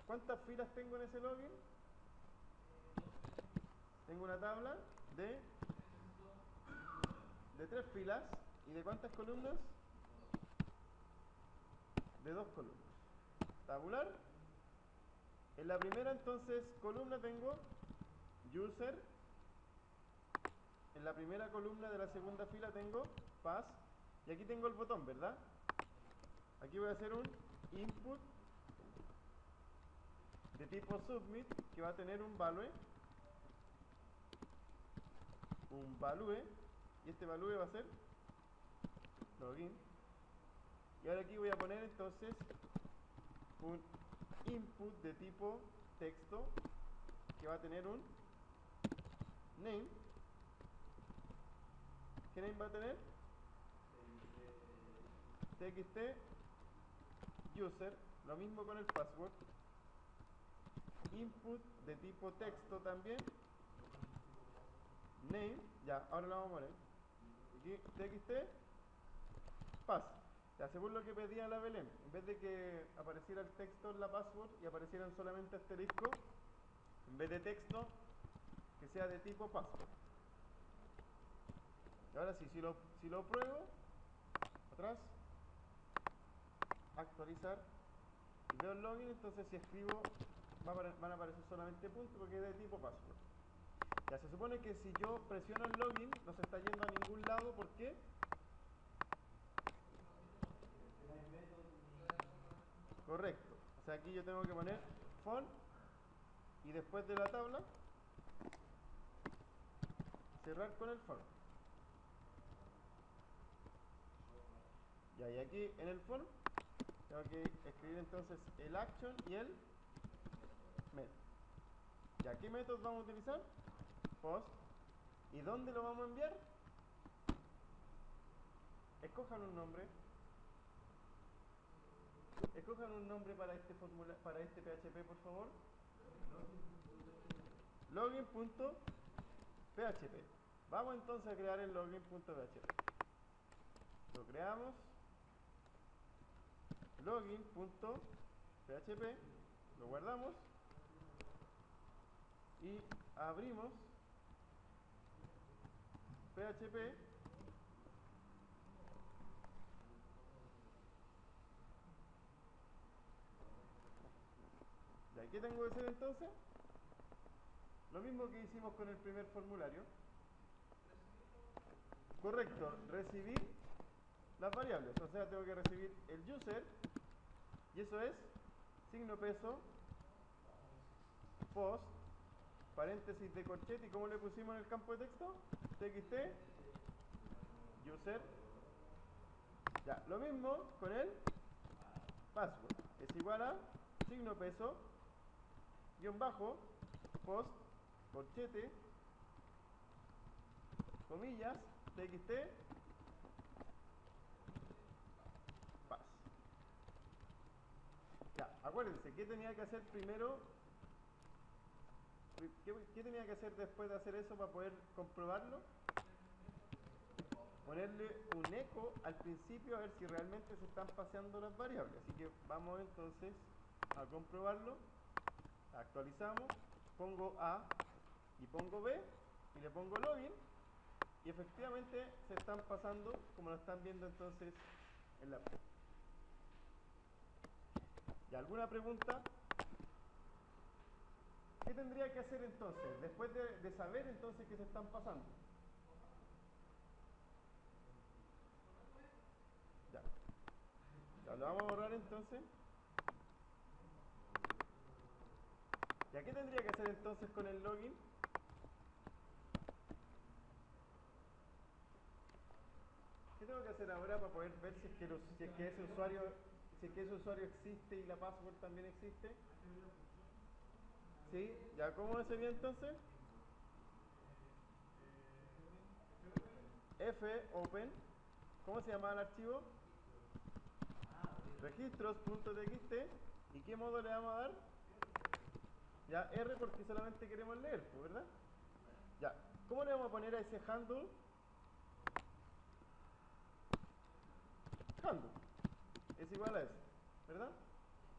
¿Cuántas filas tengo en ese login? Tengo una tabla de 3 filas. ¿Y de cuántas columnas? De 2 columnas. Tabular. En la primera entonces columna tengo user. En la primera columna de la segunda fila tengo pass. Y aquí tengo el botón, ¿verdad? Aquí voy a hacer un input de tipo submit que va a tener un value. Y este value va a ser login. Y ahora aquí voy a poner entonces un input de tipo texto que va a tener un name. ¿Qué name va a tener? txt user. Lo mismo con el password. Input de tipo texto también. Name. Ya, ahora lo vamos a poner. Aquí txt pass. Ya, según lo que pedía la Belén, en vez de que apareciera el texto en la password y aparecieran solamente asterisco, en vez de texto, que sea de tipo password. Y ahora sí, si lo pruebo, atrás, actualizar, y veo el login, entonces si escribo, van a aparecer solamente puntos porque es de tipo password. Ya, se supone que si yo presiono el login, no se está yendo a ningún lado, ¿por qué? Correcto. O sea, aquí yo tengo que poner font y después de la tabla cerrar con el font. Ya, y aquí en el font tengo que escribir entonces el action y el method. Ya, ¿qué métodos vamos a utilizar? Post. ¿Y dónde lo vamos a enviar? Escojan un nombre. Escojan un nombre para este para este PHP, por favor. Login.php. Vamos entonces a crear el login.php. Lo creamos. Login.php. Lo guardamos. Y abrimos PHP. ¿Y qué tengo que hacer entonces? Lo mismo que hicimos con el primer formulario. Correcto, recibir las variables. O sea, tengo que recibir el user, y eso es signo peso, post, paréntesis de corchete. ¿Y cómo le pusimos en el campo de texto? txt user. Ya, lo mismo con el password. Es igual a signo peso, guión bajo, post, corchete, comillas, txt, pass. Ya, acuérdense, ¿qué tenía que hacer primero? ¿Qué tenía que hacer después de hacer eso para poder comprobarlo? ponerle un eco al principio a ver si realmente se están paseando las variables. Así que vamos entonces a comprobarlo. Actualizamos, pongo A y pongo B y le pongo login y efectivamente se están pasando como lo están viendo entonces en la prueba. ¿Y alguna pregunta? ¿Qué tendría que hacer entonces después de saber entonces que se están pasando? Ya lo vamos a borrar entonces. ¿Y a qué tendría que hacer entonces con el login? ¿Qué tengo que hacer ahora para poder ver si es que ese usuario existe y la password también existe? ¿Sí? ¿Ya cómo sería entonces? fopen, ¿cómo se llama el archivo? Registros.txt. ¿Y qué modo le vamos a dar? Ya, R porque solamente queremos leer, ¿verdad? Ya, ¿cómo le vamos a poner a ese handle? Handle es igual a eso, ¿verdad?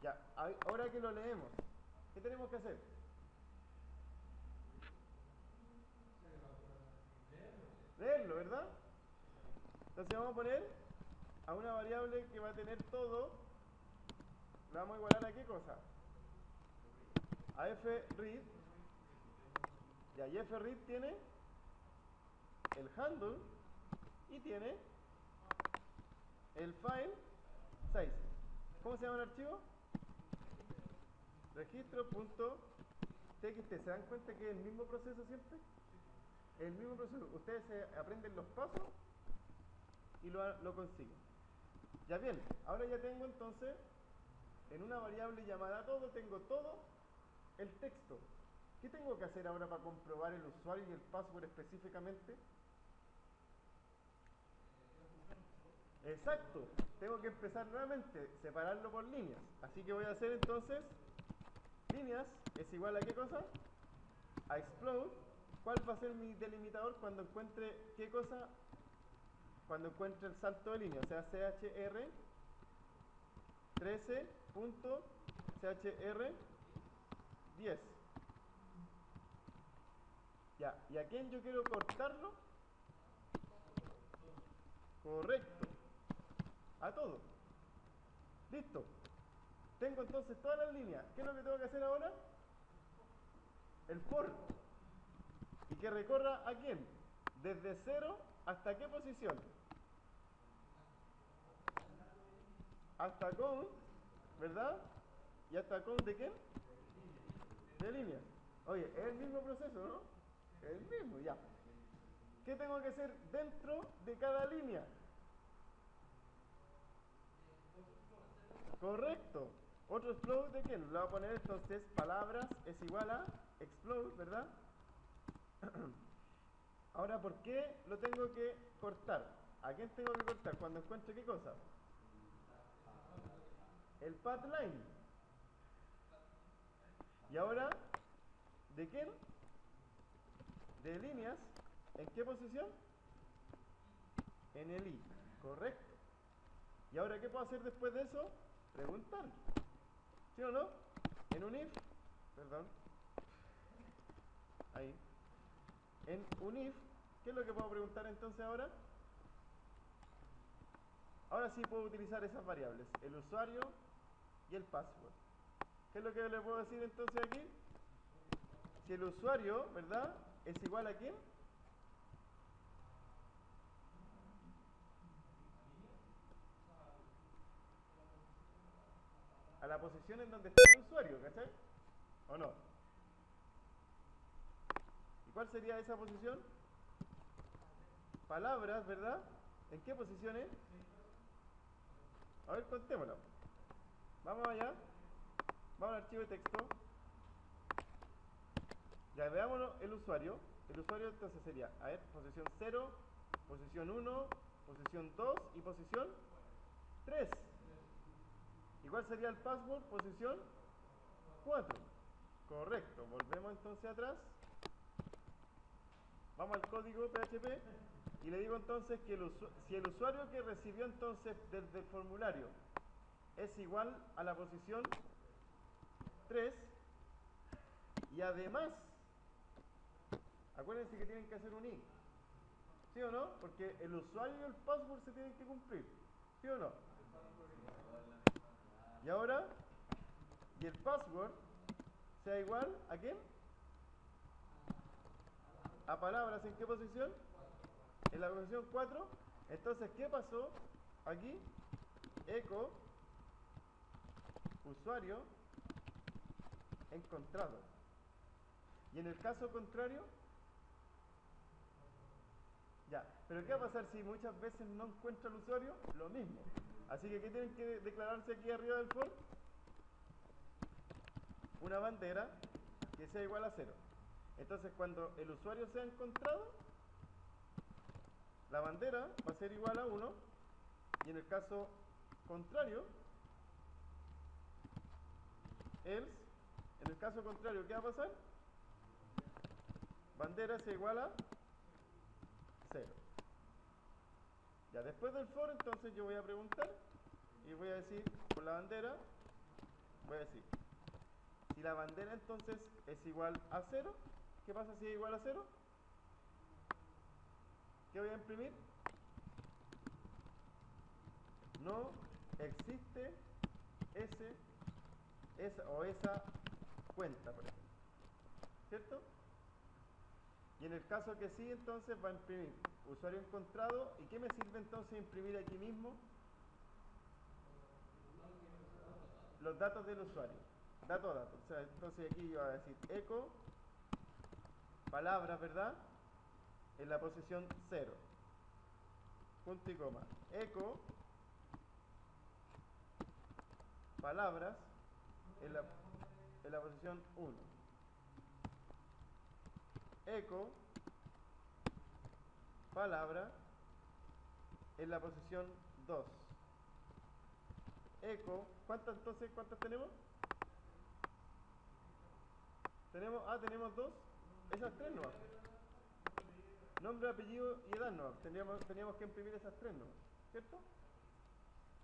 Ya, ahora que lo leemos, ¿qué tenemos que hacer? Leerlo, ¿verdad? Entonces vamos a poner a una variable que va a tener todo, le vamos a igualar a qué cosa? A fread. Y ahí fread tiene el handle y tiene el file 6. ¿Cómo se llama el archivo? Registro.txt. ¿Se dan cuenta que es el mismo proceso siempre? El mismo proceso. Ustedes se aprenden los pasos y lo consiguen. Ya bien, ahora ya tengo entonces en una variable llamada todo, tengo todo el texto. ¿Qué tengo que hacer ahora para comprobar el usuario y el password específicamente? Exacto, tengo que empezar nuevamente, separarlo por líneas. Así que voy a hacer entonces, líneas es igual a ¿qué cosa? A explode. ¿Cuál va a ser mi delimitador cuando encuentre qué cosa? Cuando encuentre el salto de línea, o sea, chr 13.chr 10. Ya, ¿y a quién yo quiero cortarlo? Correcto, a todo. Listo. Tengo entonces todas las líneas. ¿Qué es lo que tengo que hacer ahora? El for. ¿Y que recorra a quién? Desde 0 hasta qué posición? Hasta count, ¿verdad? ¿Y hasta count de quién? De línea. Oye, es el mismo proceso, ¿no? Es el mismo, ya. ¿Qué tengo que hacer dentro de cada línea? Correcto. Otro explode de quién? Le voy a poner entonces palabras es igual a explode, ¿verdad? Ahora, ¿por qué lo tengo que cortar? ¿A quién tengo que cortar? Cuando encuentre qué cosa? El path line. Y ahora, ¿de quién? De líneas. ¿En qué posición? En el i. Correcto. ¿Y ahora qué puedo hacer después de eso? Preguntar. ¿Sí o no? En un if, perdón, ahí. En un if, ¿qué es lo que puedo preguntar entonces ahora? Ahora sí puedo utilizar esas variables, el usuario y el password. ¿Qué es lo que le puedo decir entonces aquí? Si el usuario, ¿verdad? ¿Es igual a quién? A la posición en donde está el usuario, ¿cachai? ¿O no? ¿Y cuál sería esa posición? Palabras, ¿verdad? ¿En qué posiciones? A ver, contémosla. Vamos allá. Vamos al archivo de texto. Ya veámonos el usuario. El usuario entonces sería, a ver, posición 0, posición 1, posición 2 y posición 3. ¿Y cuál sería el password? Posición 4. Correcto. Volvemos entonces atrás. Vamos al código PHP. Y le digo entonces que si el usuario que recibió entonces desde el formulario es igual a la posición 3, y además, acuérdense que tienen que hacer un i, ¿sí o no? Porque el usuario y el password se tienen que cumplir, ¿sí o no? Y ahora, y el password sea igual ¿a quién? A palabras, ¿en qué posición? En la posición 4. Entonces, ¿qué pasó? Aquí, eco, usuario, encontrado. Y en el caso contrario, ya. Pero ¿qué va a pasar si muchas veces no encuentra el usuario? Lo mismo. Así que, ¿qué tienen que declararse aquí arriba del for? Una bandera que sea igual a 0. Entonces, cuando el usuario sea encontrado, la bandera va a ser igual a 1. Y en el caso contrario, else, en el caso contrario, ¿qué va a pasar? Bandera sea igual a 0. Ya después del for, entonces yo voy a preguntar y voy a decir, por la bandera, voy a decir, si la bandera entonces es igual a 0, ¿qué pasa si es igual a 0? ¿Qué voy a imprimir? No existe esa cuenta, por ejemplo. ¿Cierto? Y en el caso que sí, entonces va a imprimir usuario encontrado. ¿Y qué me sirve entonces imprimir aquí mismo? Los datos del usuario. Dato a dato. O sea, entonces aquí yo voy a decir eco, palabras, ¿verdad? En la posición 0. Punto y coma. Eco, palabras, en la posición 1. Eco, palabra, en la posición 2. Eco, ¿cuántas tenemos? Tenemos 2. Esas 3 no. Nombre, apellido y edad no. Teníamos que imprimir esas 3 no. ¿Cierto?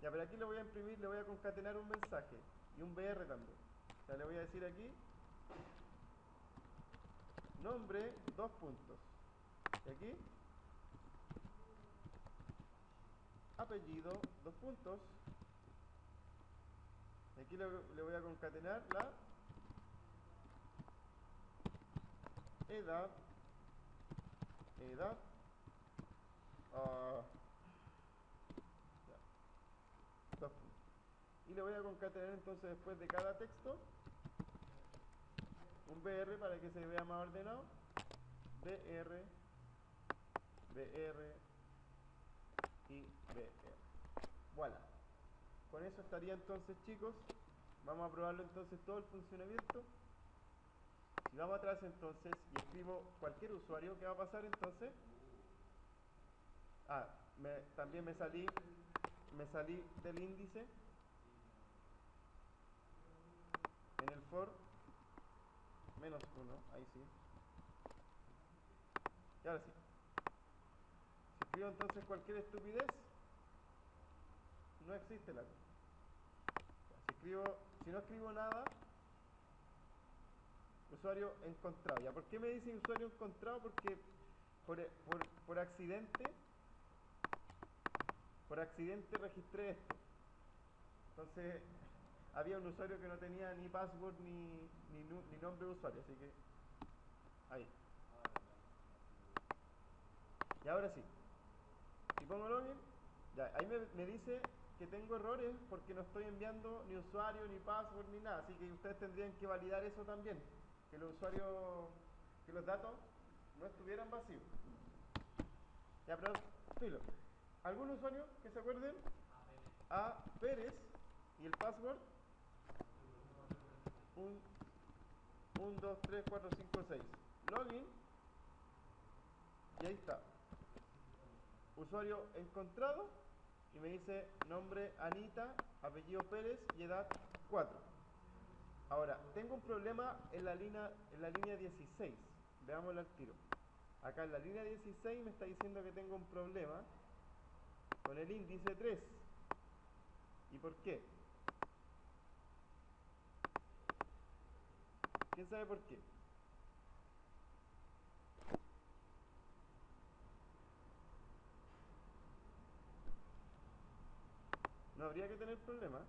Ya, pero aquí le voy a imprimir, le voy a concatenar un mensaje y un BR también. O sea, le voy a decir aquí nombre, 2 puntos. Y aquí apellido, 2 puntos. Y aquí le voy a concatenar la edad, ya, 2 puntos. Y le voy a concatenar entonces después de cada texto un BR para que se vea más ordenado. BR, BR y BR. Voilà. Con eso estaría entonces, chicos. Vamos a probarlo entonces todo el funcionamiento. Si vamos atrás entonces y escribo cualquier usuario, ¿qué va a pasar entonces? También me salí del índice en el for -1, ahí sí. Y ahora sí. Si escribo entonces cualquier estupidez, no existe la cosa. Si no escribo nada, usuario encontrado. ¿Ya por qué me dice usuario encontrado? Porque por accidente registré esto. Entonces había un usuario que no tenía ni password ni nombre de usuario, así que ahí. Y ahora sí, si pongo login, ya, ahí me dice que tengo errores porque no estoy enviando ni usuario, ni password, ni nada, así que ustedes tendrían que validar eso también, que los usuarios, que los datos no estuvieran vacíos. Ya, pero filo. ¿Algún usuario que se acuerden? A Pérez y el password 1, 2, 3, 4, 5, 6. Login y ahí está. Usuario encontrado y me dice nombre Anita, apellido Pérez y edad 4. Ahora, tengo un problema en la línea 16. Veámoslo al tiro. Acá en la línea 16 me está diciendo que tengo un problema con el índice 3. ¿Y por qué? ¿Quién sabe por qué? No habría que tener problema.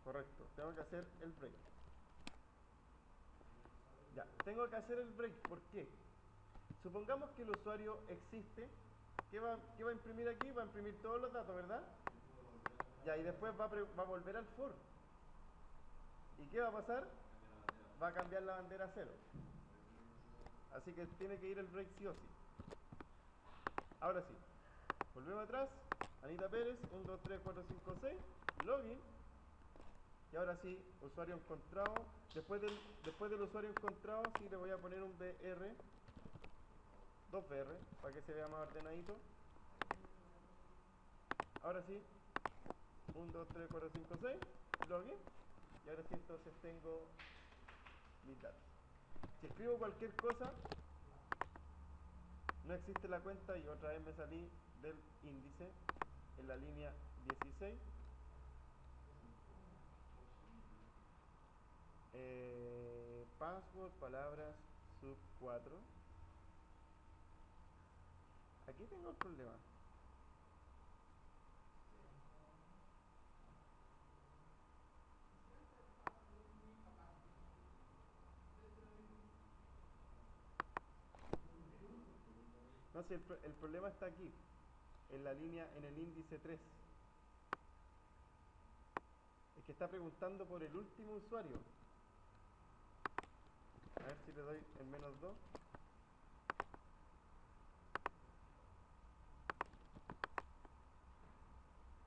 Correcto, tengo que hacer el break. Ya, tengo que hacer el break, ¿por qué? Supongamos que el usuario existe. ¿Qué va a imprimir aquí? Va a imprimir todos los datos, ¿verdad? Ya, y después va a volver al for. ¿Y qué va a pasar? Va a cambiar la bandera a 0. Así que tiene que ir el break sí o sí. Ahora sí, volvemos atrás. Anita Pérez, 1, 2, 3, 4, 5, 6. Login. Y ahora sí, usuario encontrado. Después del usuario encontrado, sí le voy a poner un BR, 2BR, para que se vea más ordenadito. Ahora sí, 1, 2, 3, 4, 5, 6. Login. Y ahora sí, entonces tengo mis datos. Si escribo cualquier cosa, no existe la cuenta y otra vez me salí del índice en la línea 16. Password, palabras, sub 4. Aquí tengo el problema. No sé, si el problema está aquí, en la línea, en el índice 3. Es que está preguntando por el último usuario. A ver si le doy el -2.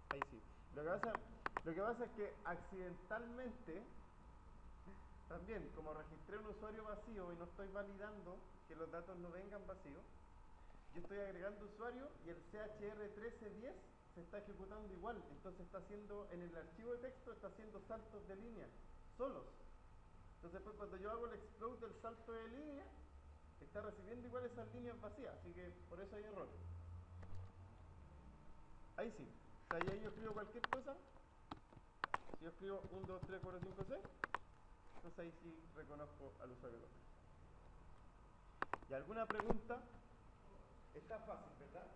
Ahí sí. Lo que pasa es que accidentalmente, también, como registré un usuario vacío y no estoy validando que los datos no vengan vacíos, yo estoy agregando usuario y el CHR1310 se está ejecutando igual. Entonces está haciendo, en el archivo de texto está haciendo saltos de línea, solos. Entonces pues cuando yo hago el explode del salto de línea, está recibiendo igual esas líneas vacías, así que por eso hay error. Ahí sí. O sea, ahí yo escribo cualquier cosa. Si yo escribo 1, 2, 3, 4, 5, 6, entonces ahí sí reconozco al usuario. ¿Y alguna pregunta? Está fácil, ¿verdad?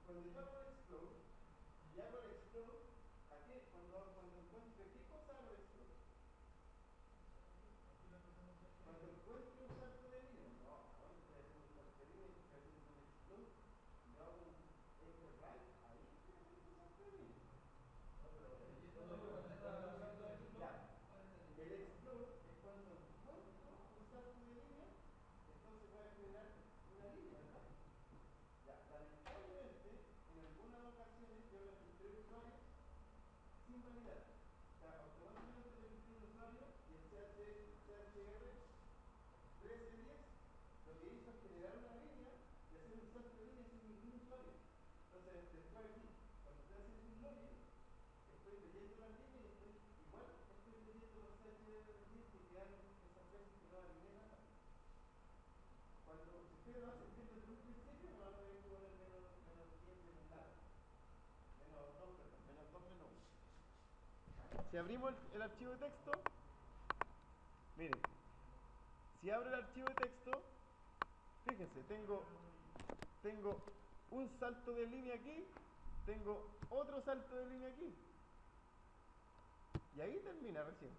Cuando yo hago el explode, y hago el explode, cuando encuentre qué cosa hago el explode. Cuando encuentre un salto de línea, no, ahora estoy haciendo un salto de línea, estoy haciendo un explode, y yo hago un enter right, ahí estoy haciendo un salto de línea. Ya, el explode es cuando encuentro un salto de línea, entonces voy a generar una línea, ¿verdad? Ya, lamentablemente, en algunas ocasiones yo registré usuarios sin validar. O sea, automáticamente registré un usuario y el CHR 1310 lo que hizo es generar una línea y hacer un salto de línea sin ningún usuario. Entonces, después aquí, cuando estoy haciendo un login, estoy leyendo las líneas y igual estoy leyendo los CHR10 que quedaron esas veces que no alineé nada. Cuando si ustedes lo hacen bien desde un principio, no van a tener que poner -10 -lado. -2, perdón, -2, -1. Si abrimos el archivo de texto, miren, si abro el archivo de texto, fíjense, tengo un salto de línea aquí, tengo otro salto de línea aquí. Y ahí termina recién.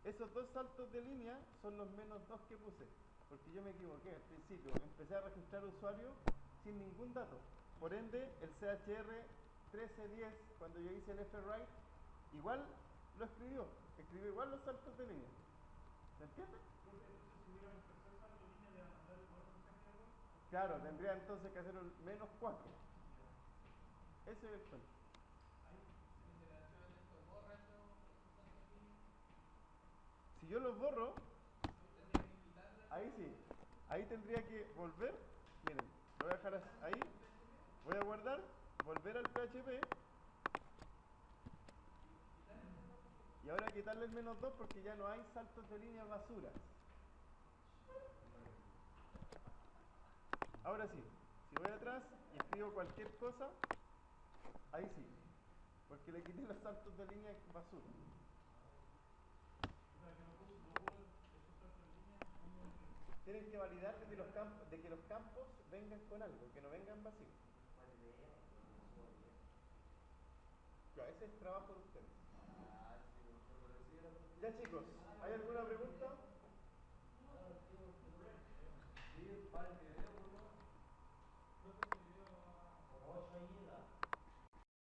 Esos dos saltos de línea son los -2 que puse, porque yo me equivoqué al principio. Empecé a registrar usuarios sin ningún dato. Por ende, el CHR 1310, cuando yo hice el fwrite, igual lo escribió igual los saltos de línea. ¿Se entiende? Claro, tendría entonces que hacer un -4. Ese es el punto. Si yo los borro, ahí sí, ahí tendría que volver, miren, lo voy a dejar ahí, voy a guardar, volver al PHP y ahora quitarle el -2 porque ya no hay saltos de línea basuras. Ahora sí, si voy atrás y escribo cualquier cosa, ahí sí, porque le quité los saltos de línea basura. Tienen que validar de que los campos vengan con algo, que no vengan vacíos. Ya, ese es el trabajo de ustedes. Ya chicos, ¿hay alguna pregunta?